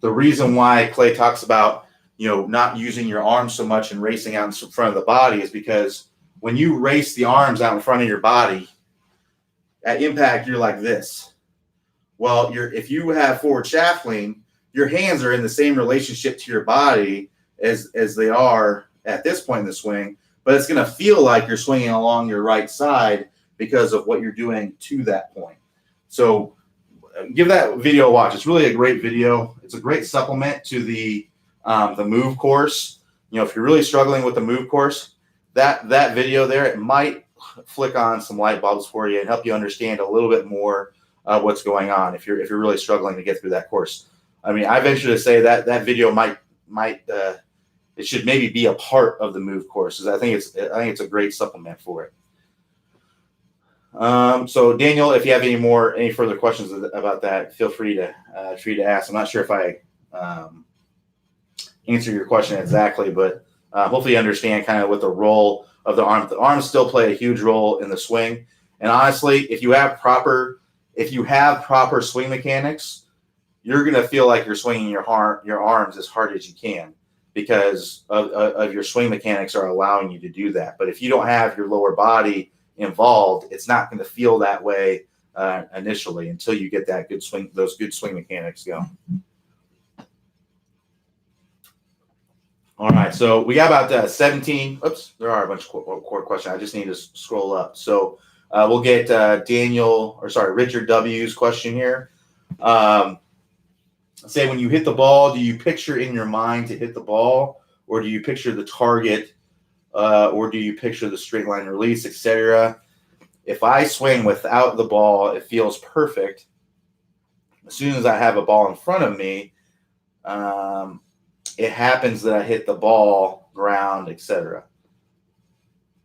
the reason why Clay talks about, not using your arms so much and racing out in front of the body is because when you race the arms out in front of your body, at impact, you're like this. Well, if you have forward shaft lean, your hands are in the same relationship to your body as they are at this point in the swing, but it's going to feel like you're swinging along your right side because of what you're doing to that point. So give that video a watch. It's really a great video. It's a great supplement to the move course. If you're really struggling with the move course, that video there, it might flick on some light bulbs for you and help you understand a little bit more what's going on if you're really struggling to get through that course. I mean, I venture to say that video might it should maybe be a part of the move courses. I think it's a great supplement for it. So Daniel, if you have any further questions about that, feel free to ask. I'm not sure if I answer your question exactly, but hopefully you understand kind of what the role of the arm. The arms still play a huge role in the swing. And honestly, if you have proper swing mechanics, you're going to feel like you're swinging your arms as hard as you can because of your swing mechanics are allowing you to do that. But if you don't have your lower body involved, it's not going to feel that way initially until you get those good swing mechanics going. All right, so we got about 17. Oops, there are a bunch of core questions. I just need to scroll up. So we'll get Richard W's question here. Say when you hit the ball, do you picture in your mind to hit the ball, or do you picture the target, or do you picture the straight line release, etc.? If I swing without the ball, it feels perfect. As soon as I have a ball in front of me, it happens that I hit the ball, ground, etc.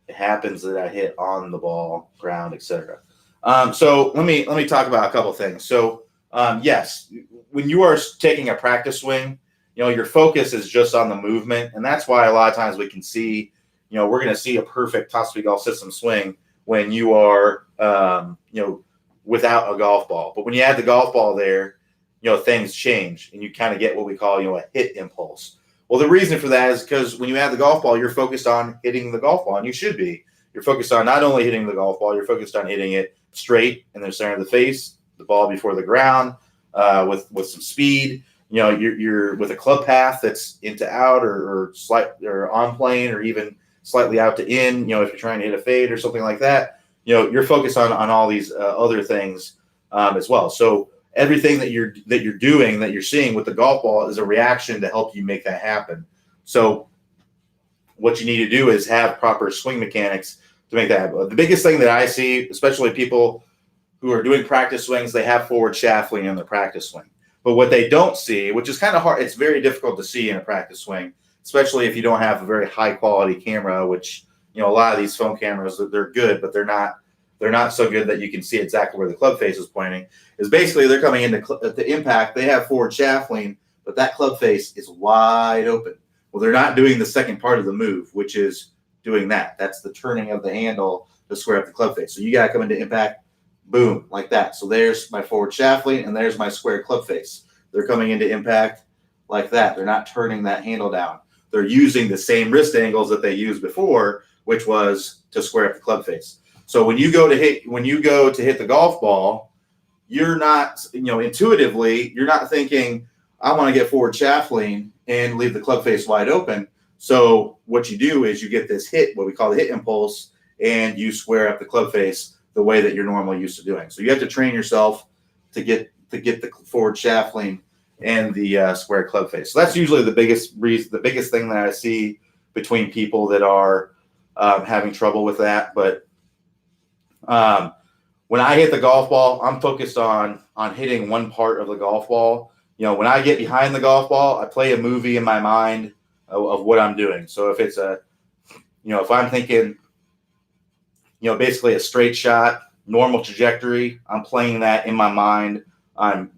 It happens that I hit on the ball, ground, etc. So let me talk about a couple things. So yes, when you are taking a practice swing, your focus is just on the movement, and that's why a lot of times we can see, we're going to see a perfect top speed golf system swing when you are, without a golf ball. But when you add the golf ball there, things change and you kind of get what we call, a hit impulse. Well, the reason for that is because when you add the golf ball, you're focused on hitting the golf ball, and you should be. You're focused on not only hitting the golf ball, you're focused on hitting it straight in the center of the face, the ball before the ground, with some speed. You're with a club path that's into out or on plane or even slightly out to in. If you're trying to hit a fade or something like that, you're focused on all these other things as well. So everything that you're doing, that you're seeing with the golf ball is a reaction to help you make that happen. So what you need to do is have proper swing mechanics to make that happen. The biggest thing that I see, especially people who are doing practice swings, they have forward shaft lean in their practice swing. But what they don't see, which is kind of hard, it's very difficult to see in a practice swing, especially if you don't have a very high quality camera, which, a lot of these phone cameras, they're good, but they're not so good that you can see exactly where the club face is pointing, is basically they're coming into the impact. They have forward shaft lean, but that club face is wide open. Well, they're not doing the second part of the move, which is doing that. That's the turning of the handle to square up the club face. So you got to come into impact, boom, like that. So there's my forward shaft lean, and there's my square club face. They're coming into impact like that. They're not turning that handle down. They're using the same wrist angles that they used before, which was to square up the club face. So when you go to hit the golf ball, you're not, intuitively, you're not thinking, I want to get forward shaft lean and leave the club face wide open. So what you do is you get this hit, what we call the hit impulse, and you square up the club face the way that you're normally used to doing. So you have to train yourself to get the forward shaft lean and the square club face. So that's usually the biggest reason, the biggest thing that I see between people that are having trouble with that. But when I hit the golf ball, I'm focused on hitting one part of the golf ball. You know, when I get behind the golf ball, I play a movie in my mind of what I'm doing. So if it's if I'm thinking, basically a straight shot, normal trajectory, I'm playing that in my mind. I'm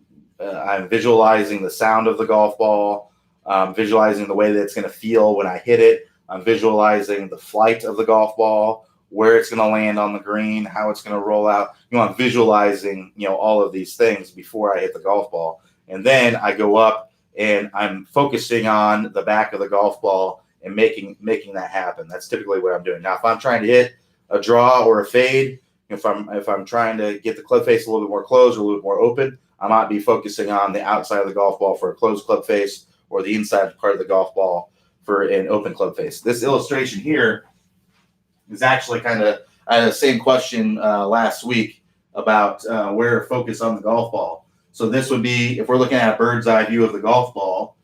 visualizing the sound of the golf ball, visualizing the way that it's going to feel when I hit it. I'm visualizing the flight of the golf ball, where it's going to land on the green, how it's going to roll out. I'm visualizing, all of these things before I hit the golf ball. And then I go up and I'm focusing on the back of the golf ball and making that happen. That's typically what I'm doing. Now, if I'm trying to hit a draw or a fade, if I'm trying to get the club face a little bit more closed or a little bit more open, I might be focusing on the outside of the golf ball for a closed club face or the inside part of the golf ball for an open club face. This illustration here is actually I had the same question last week about where to focus on the golf ball. So this would be, if we're looking at a bird's eye view of the golf ball,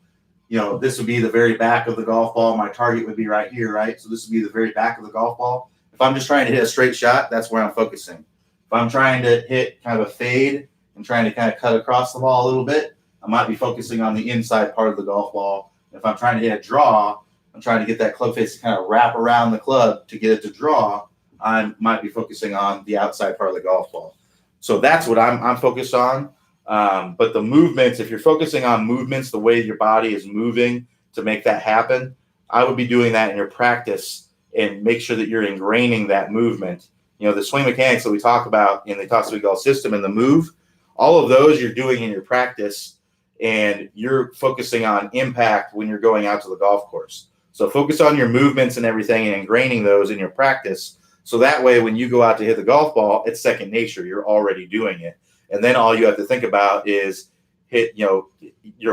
this would be the very back of the golf ball. My target would be right here, right? So this would be the very back of the golf ball. If I'm just trying to hit a straight shot, that's where I'm focusing. If I'm trying to hit kind of a fade and trying to kind of cut across the ball a little bit, I might be focusing on the inside part of the golf ball. If I'm trying to hit a draw, I'm trying to get that club face to kind of wrap around the club to get it to draw, I might be focusing on the outside part of the golf ball. So that's what I'm focused on. But the movements, if you're focusing on movements, the way your body is moving to make that happen, I would be doing that in your practice and make sure that you're ingraining that movement. The swing mechanics that we talk about in the Toss Swing Golf system and the move, all of those you're doing in your practice, and you're focusing on impact when you're going out to the golf course. So focus on your movements and everything and ingraining those in your practice. So that way, when you go out to hit the golf ball, it's second nature. You're already doing it. And then all you have to think about is hit, your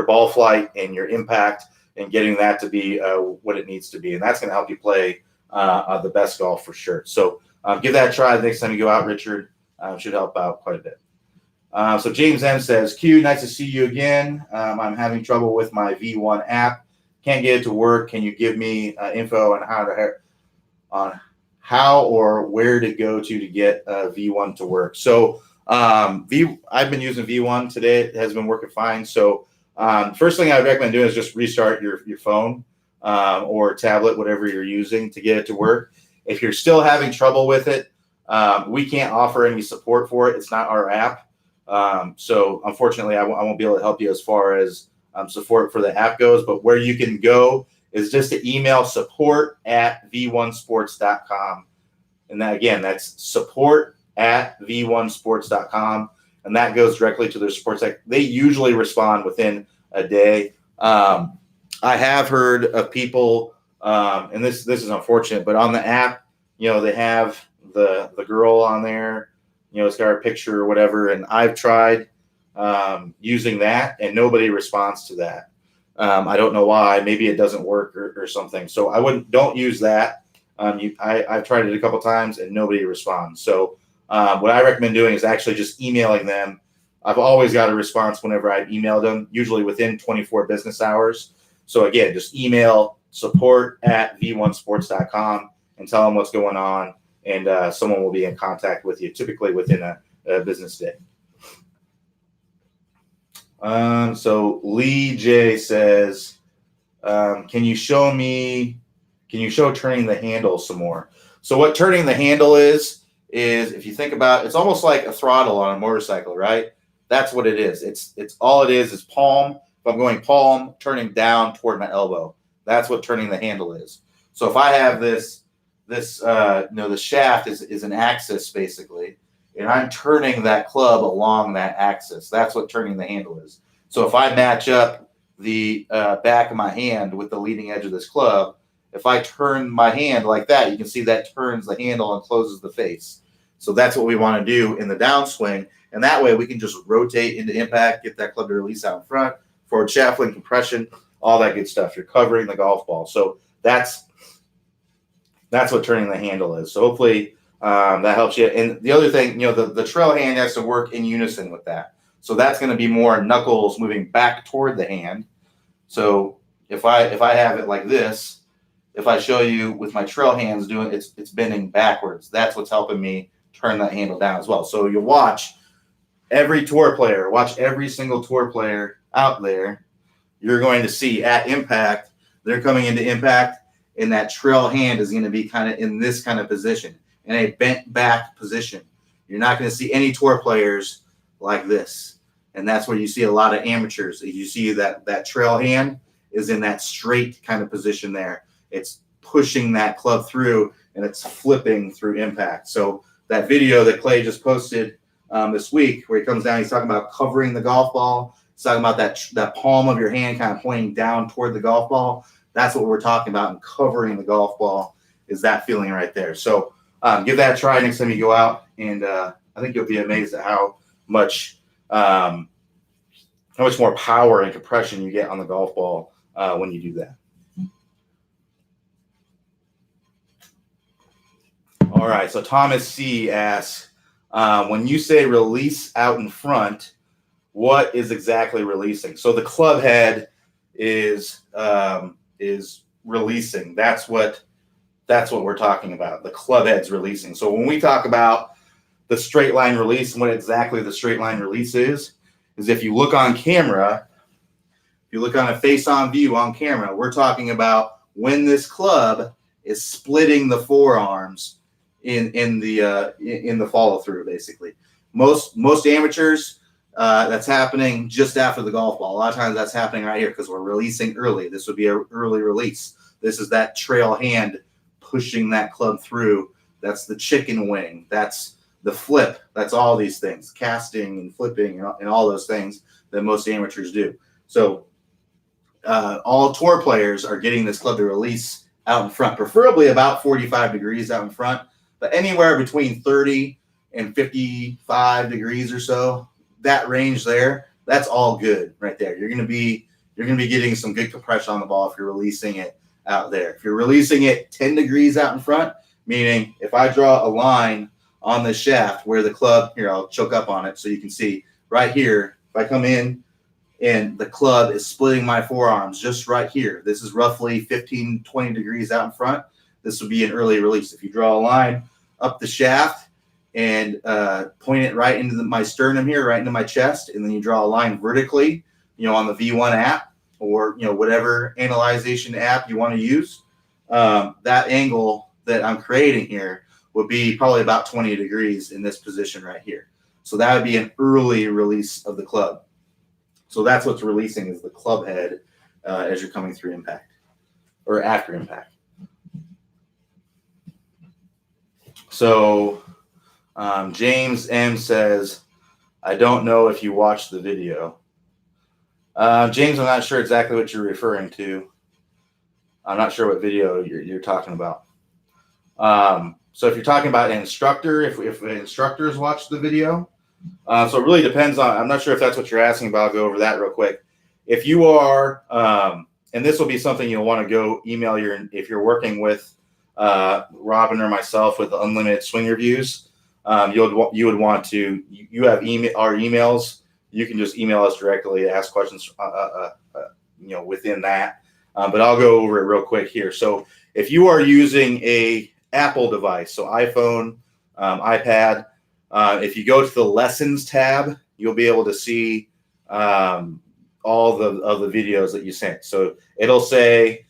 ball flight and your impact and getting that to be what it needs to be. And that's going to help you play the best golf for sure. So give that a try the next time you go out, Richard. Should help out quite a bit. So James M says, Q, nice to see you again. I'm having trouble with my V1 app. Can't get it to work. Can you give me info on how or where to go to get V1 to work? So I've been using V1 today. It has been working fine. So first thing I would recommend doing is just restart your phone or tablet, whatever you're using to get it to work. If you're still having trouble with it, we can't offer any support for it. It's not our app. So unfortunately, I won't be able to help you as far as support for the app goes, but where you can go is just to email support@v1sports.com. And that, again, that's support@v1sports.com. And that goes directly to their support site. They usually respond within a day. I have heard of people, and this is unfortunate, but on the app, they have the girl on there, it's got her picture or whatever. And I've tried using that, and nobody responds to that. I don't know why. Maybe it doesn't work or something. So don't use that. I've tried it a couple times and nobody responds. So what I recommend doing is actually just emailing them. I've always got a response whenever I've emailed them, usually within 24 business hours. So again, just email support@v1sports.com and tell them what's going on, and someone will be in contact with you, typically within a business day. So Lee J says, can you show turning the handle some more? So what turning the handle is if you think about, it's almost like a throttle on a motorcycle, right? That's what it is. It's all it is palm. If I'm going palm, turning down toward my elbow, that's what turning the handle is. So if I have the shaft is an axis basically, and I'm turning that club along that axis. That's what turning the handle is. So if I match up the back of my hand with the leading edge of this club, if I turn my hand like that, you can see that turns the handle and closes the face. So that's what we want to do in the downswing. And that way we can just rotate into impact, get that club to release out in front, forward shaft link compression, all that good stuff. You're covering the golf ball. So that's what turning the handle is. So hopefully that helps you. And the other thing, the trail hand has to work in unison with that. So that's going to be more knuckles moving back toward the hand. So if I have it like this, if I show you with my trail hands doing it's bending backwards. That's what's helping me turn that handle down as well. So you watch every single tour player out there. You're going to see at impact, they're coming into impact, and that trail hand is going to be kind of in this kind of position, in a bent back position. You're not going to see any tour players like this. And that's where you see a lot of amateurs. You see that trail hand is in that straight kind of position there. It's pushing that club through, and it's flipping through impact. So that video that Clay just posted this week, where he comes down, he's talking about covering the golf ball. He's talking about that palm of your hand kind of pointing down toward the golf ball. That's what we're talking about, and covering the golf ball is that feeling right there. So give that a try next time you go out, and I think you'll be amazed at how much more power and compression you get on the golf ball when you do that. All right, so Thomas C. asks, when you say release out in front, what is exactly releasing? So the club head is releasing. That's what we're talking about. The club head's releasing. So when we talk about the straight line release and what exactly the straight line release is if you look on camera, if you look on a face-on view on camera, we're talking about when this club is splitting the forearms in the follow-through, basically. Most amateurs, that's happening just after the golf ball. A lot of times that's happening right here because we're releasing early. This would be an early release. This is that trail hand pushing that club through. That's the chicken wing. That's the flip. That's all these things, casting and flipping and all those things that most amateurs do. So all tour players are getting this club to release out in front, preferably about 45 degrees out in front, but anywhere between 30 and 55 degrees or so, that range there, that's all good right there. You're going to be getting some good compression on the ball if you're releasing it out there. If you're releasing it 10 degrees out in front, meaning if I draw a line on the shaft where the club, here, I'll choke up on it so you can see right here, if I come in and the club is splitting my forearms just right here, this is roughly 15, 20 degrees out in front. This would be an early release. If you draw a line up the shaft and point it right into my sternum here, right into my chest, and then you draw a line vertically, on the V1 app or, whatever analyzation app you want to use, that angle that I'm creating here would be probably about 20 degrees in this position right here. So that would be an early release of the club. So that's what's releasing is the club head as you're coming through impact or after impact. So James M says, I don't know if you watched the video. James, I'm not sure exactly what you're referring to. I'm not sure what video you're talking about. So if you're talking about an instructor, if instructors watch the video, so it really depends on, I'm not sure if that's what you're asking about. I'll go over that real quick. If you are, and this will be something you'll want to go email if you're working with Robin or myself with Unlimited Swing Reviews, you would want to, you have our emails. You can just email us directly to ask questions, within that. But I'll go over it real quick here. So if you are using a Apple device, so iPhone, iPad, if you go to the Lessons tab, you'll be able to see all of the videos that you sent. So it'll say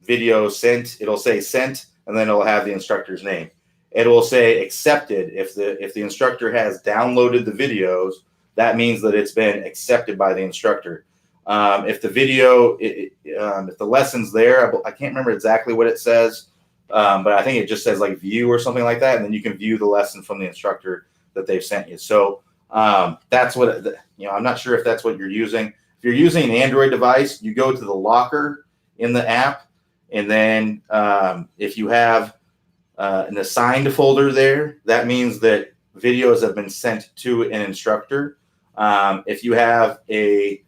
video sent, it'll say sent, and then it'll have the instructor's name. It will say accepted. If the instructor has downloaded the videos, that means that it's been accepted by the instructor. If the video, if the lesson's there, I can't remember exactly what it says, but I think it just says like view or something like that, and then you can view the lesson from the instructor that they've sent you. So that's what, I'm not sure if that's what you're using. If you're using an Android device, you go to the locker in the app, and then if you have an assigned folder there, that means that videos have been sent to an instructor. If you have a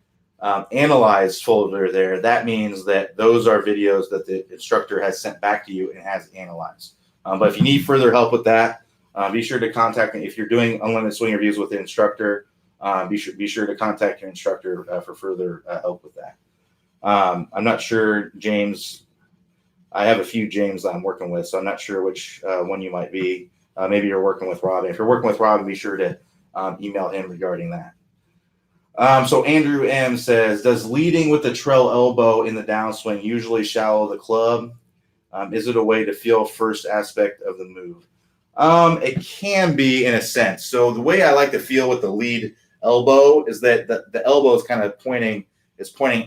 analyzed folder there, that means that those are videos that the instructor has sent back to you and has analyzed. But if you need further help with that, be sure to contact me. If you're doing unlimited swing reviews with the instructor, be sure to contact your instructor for further help with that. I'm not sure, James. I have a few James that I'm working with, so I'm not sure which one you might be. Maybe you're working with Robin. If you're working with Robin, be sure to email him regarding that. So Andrew M says, does leading with the trail elbow in the downswing usually shallow the club? Is it a way to feel first aspect of the move? It can be in a sense. So the way I like to feel with the lead elbow is that the elbow is kind of pointing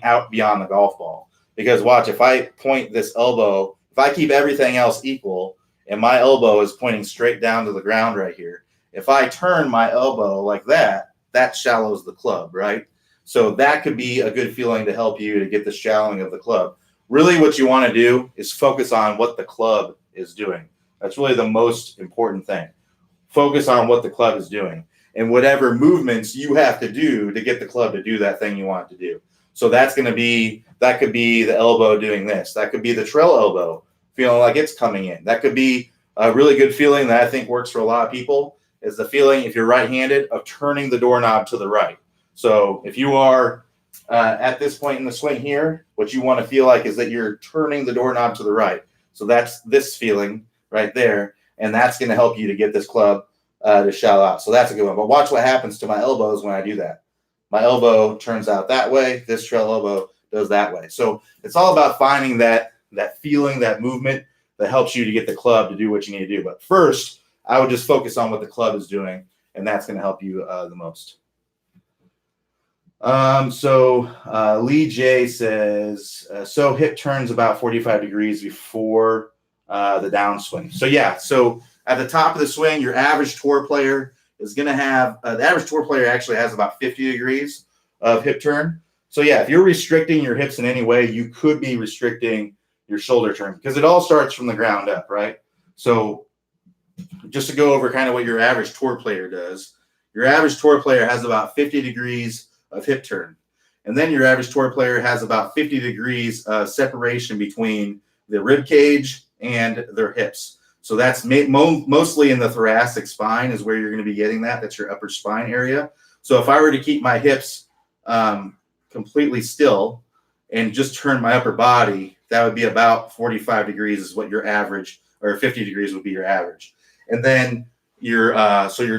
out beyond the golf ball. Because watch, if I point this elbow, if I keep everything else equal and my elbow is pointing straight down to the ground right here, if I turn my elbow like that, that shallows the club, right? So that could be a good feeling to help you to get the shallowing of the club. Really what you want to do is focus on what the club is doing. That's really the most important thing. Focus on what the club is doing and whatever movements you have to do to get the club to do that thing you want it to do. So that could be the elbow doing this. That could be the trail elbow feeling like it's coming in. That could be a really good feeling that I think works for a lot of people is the feeling, if you're right-handed, of turning the doorknob to the right. So if you are at this point in the swing here, what you want to feel like is that you're turning the doorknob to the right. So that's this feeling right there, and that's going to help you to get this club to shallow out. So that's a good one. But watch what happens to my elbows when I do that. My elbow turns out that way. This trail elbow does that way. So it's all about finding that feeling, that movement that helps you to get the club to do what you need to do. But first, I would just focus on what the club is doing, and that's going to help you the most. Lee J says, so hip turns about 45 degrees before the downswing. So yeah, so at the top of the swing, your average tour player is going to have, the average tour player actually has about 50 degrees of hip turn. So yeah, if you're restricting your hips in any way, you could be restricting your shoulder turn because it all starts from the ground up, right? So just to go over kind of what your average tour player does, your average tour player has about 50 degrees of hip turn. And then your average tour player has about 50 degrees separation between the rib cage and their hips. So that's mostly in the thoracic spine is where you're going to be getting that. That's your upper spine area. So if I were to keep my hips completely still and just turn my upper body, that would be about 45 degrees is what your average, or 50 degrees would be your average. And then your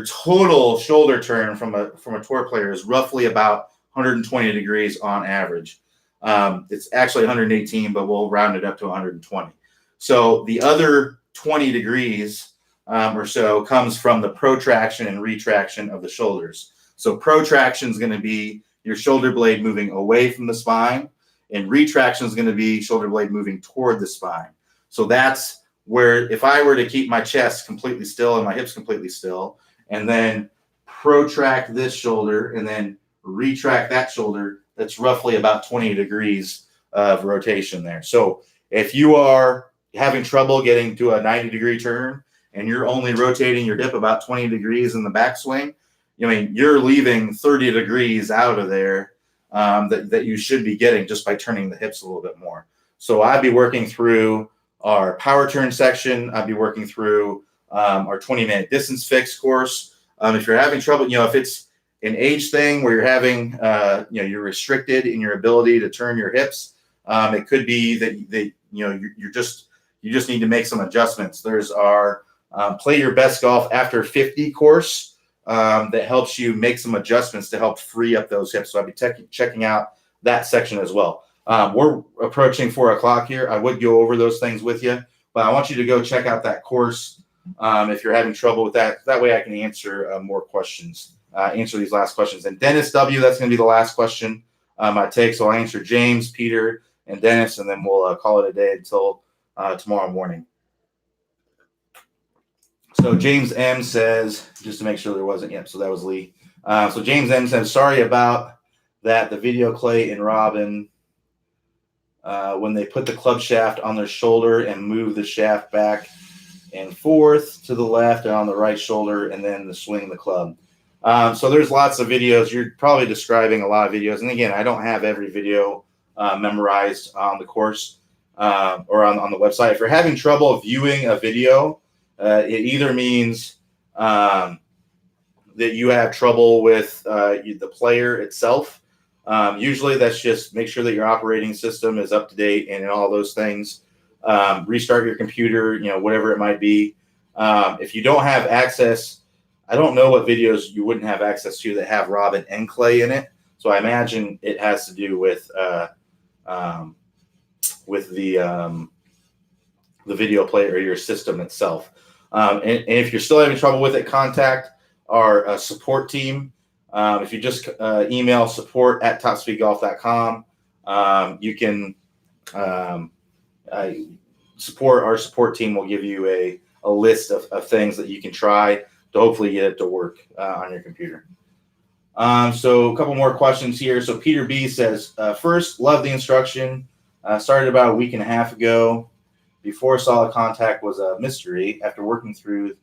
total shoulder turn from a tour player is roughly about 120 degrees on average. It's actually 118, but we'll round it up to 120. So the other 20 degrees or so comes from the protraction and retraction of the shoulders. So protraction is going to be your shoulder blade moving away from the spine, and retraction is going to be shoulder blade moving toward the spine. So that's where if I were to keep my chest completely still and my hips completely still, and then protract this shoulder and then retract that shoulder, that's roughly about 20 degrees of rotation there. So if you are having trouble getting to a 90-degree turn and you're only rotating your hip about 20 degrees in the backswing, I mean, you're leaving 30 degrees out of there that you should be getting just by turning the hips a little bit more. So I'd be working through our power turn section. I'd be working through our 20-minute distance fix course. If you're having trouble, if it's an age thing where you're having, you're restricted in your ability to turn your hips, it could be that you just need to make some adjustments. There's our Play Your Best Golf After 50 course that helps you make some adjustments to help free up those hips. So I'll be checking out that section as well. We're approaching 4 o'clock here. I would go over those things with you, but I want you to go check out that course if you're having trouble with that. That way I can answer more questions, answer these last questions. And Dennis W., that's going to be the last question I take. So I'll answer James, Peter, and Dennis, and then we'll call it a day until tomorrow morning. So James M says, just to make sure there wasn't, so that was Lee. So James M says, sorry about that. The video Clay and Robin, when they put the club shaft on their shoulder and move the shaft back and forth to the left and on the right shoulder and then swing the club. So there's lots of videos. You're probably describing a lot of videos. And again, I don't have every video memorized on the course or on the website. If you're having trouble viewing a video, it either means that you have trouble with the player itself. Usually that's just make sure that your operating system is up to date and all those things. Restart your computer, whatever it might be. If you don't have access, I don't know what videos you wouldn't have access to that have Robin and Clay in it. So I imagine it has to do with the video player or your system itself. And if you're still having trouble with it, contact our support team. If you just email support@topspeedgolf.com, you can our support team will give you a list of things that you can try to hopefully get it to work on your computer. So a couple more questions here. So Peter B says, first, love the instruction. Started about a week and a half ago. Before solid contact was a mystery. After working through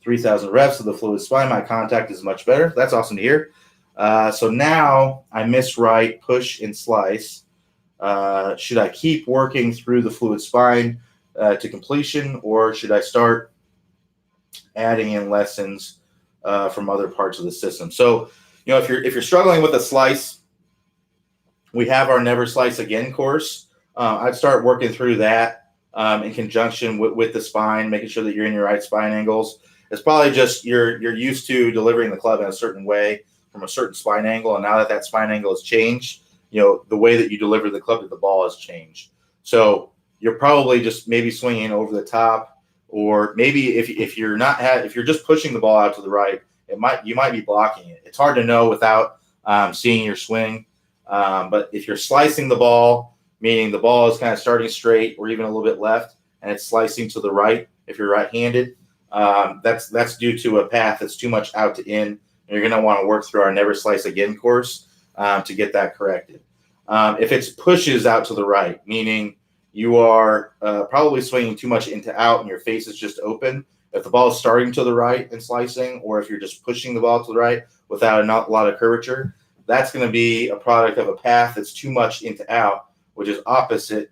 3,000 reps of the fluid spine, my contact is much better. That's awesome to hear. So now I miss right, push, and slice. Should I keep working through the fluid spine to completion, or should I start adding in lessons from other parts of the system? So, if you're struggling with a slice, we have our Never Slice Again course. I'd start working through that in conjunction with the spine, making sure that you're in your right spine angles. It's probably just you're used to delivering the club in a certain way from a certain spine angle, and now that spine angle has changed, the way that you deliver the club to the ball has changed. So you're probably just maybe swinging over the top, or maybe if you're just pushing the ball out to the right, you might be blocking it. It's hard to know without seeing your swing. But if you're slicing the ball, meaning the ball is kind of starting straight or even a little bit left, and it's slicing to the right, if you're right-handed, that's due to a path that's too much out to in. And you're going to want to work through our Never Slice Again course to get that corrected. If it's pushes out to the right, meaning you are probably swinging too much into out and your face is just open. If the ball is starting to the right and slicing, or if you're just pushing the ball to the right without a lot of curvature, that's going to be a product of a path that's too much into out, which is opposite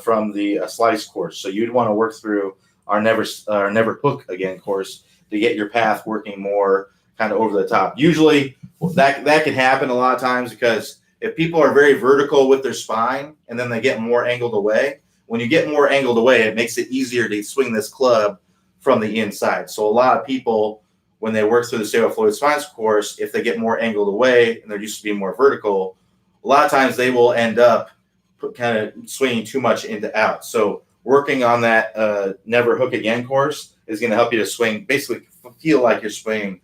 from the slice course. So you'd want to work through our Never Hook Again course to get your path working more kind of over the top. Usually that can happen a lot of times because if people are very vertical with their spine and then they get more angled away, when you get more angled away, it makes it easier to swing this club from the inside. So a lot of people, when they work through the Stable Fluid Spines course, if they get more angled away and they're used to being more vertical, a lot of times they will end up kind of swinging too much into out. So working on that Never Hook Again course is going to help you to swing, basically feel like you're swinging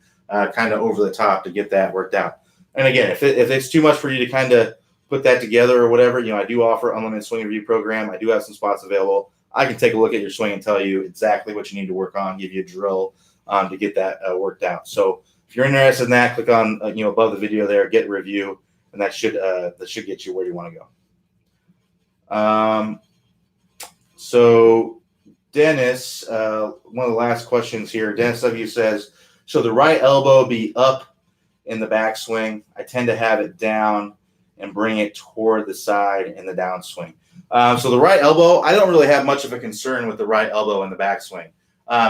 kind of over the top to get that worked out. And again, if it's too much for you to kind of put that together or whatever, I do offer unlimited swing review program. I do have some spots available. I can take a look at your swing and tell you exactly what you need to work on, give you a drill to get that worked out. So if you're interested in that, click on above the video there, get review, and that should get you where you want to go. So Dennis, one of the last questions here, Dennis W says, should the right elbow be up in the backswing? I tend to have it down and bring it toward the side in the downswing. So the right elbow, I don't really have much of a concern with the right elbow in the backswing.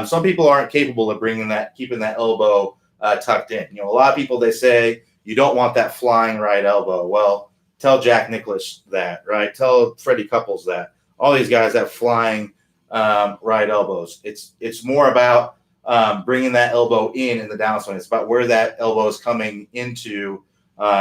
Some people aren't capable of keeping that elbow tucked in. A lot of people, they say you don't want that flying right elbow. Well, tell Jack Nicklaus that, right? Tell Freddie Couples that. All these guys have flying right elbows. It's more about bringing that elbow in the downswing. It's about where that elbow is coming into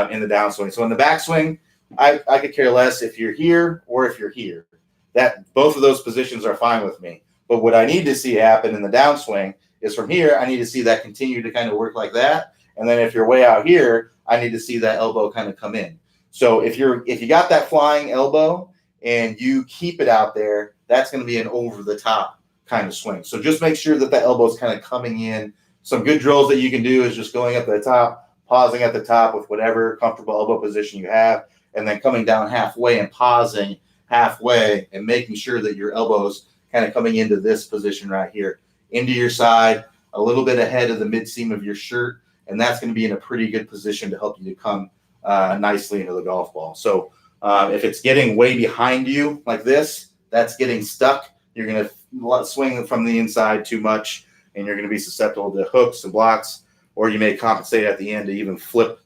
in the downswing. So in the backswing, I could care less if you're here or if you're here. That both of those positions are fine with me. But what I need to see happen in the downswing is from here, I need to see that continue to kind of work like that. And then if you're way out here, I need to see that elbow kind of come in. So if you got that flying elbow and you keep it out there, that's going to be an over the top kind of swing. So just make sure that elbow is kind of coming in. Some good drills that you can do is just going up to the top, pausing at the top with whatever comfortable elbow position you have, and then coming down halfway and pausing halfway and making sure that your elbow's kind of coming into this position right here, into your side, a little bit ahead of the mid seam of your shirt, and that's going to be in a pretty good position to help you to come nicely into the golf ball. So if it's getting way behind you like this, that's getting stuck. You're going to swing from the inside too much, and you're going to be susceptible to hooks and blocks, or you may compensate at the end to even flip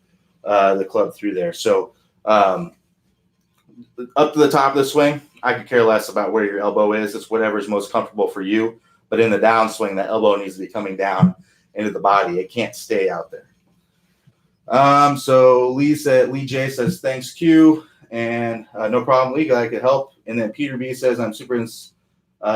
the club through there. So up to the top of the swing, I could care less about where your elbow is. It's whatever is most comfortable for you. But in the downswing, that elbow needs to be coming down into the body. It can't stay out there. So Lee J says, thanks, Q. And no problem, Lee. I could help. And then Peter B says, I'm super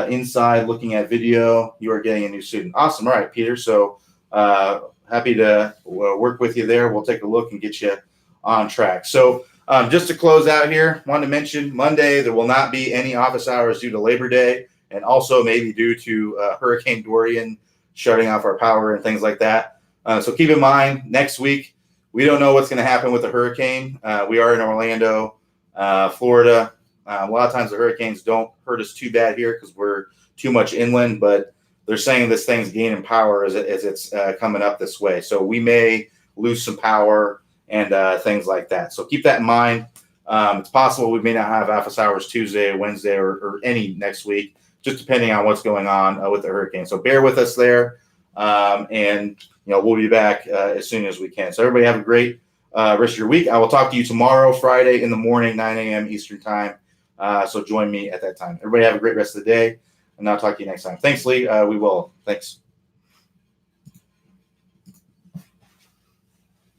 inside looking at video. You are getting a new student. Awesome. All right, Peter. So happy to work with you there. We'll take a look and get you on track. So just to close out here, wanted to mention Monday there will not be any office hours due to Labor Day, and also maybe due to Hurricane Dorian shutting off our power and things like that. So keep in mind, next week, we don't know what's going to happen with the hurricane. We are in Orlando, Florida. A lot of times the hurricanes don't hurt us too bad here because we're too much inland, but they're saying this thing's gaining power as it's coming up this way. So we may lose some power and things like that. So keep that in mind. It's possible we may not have office hours Tuesday, Wednesday, or any next week, just depending on what's going on with the hurricane. So bear with us there, and we'll be back as soon as we can. So everybody have a great rest of your week. I will talk to you tomorrow, Friday in the morning, 9 a.m. Eastern time. So join me at that time. Everybody have a great rest of the day, and I'll talk to you next time. Thanks, Lee. We will. Thanks.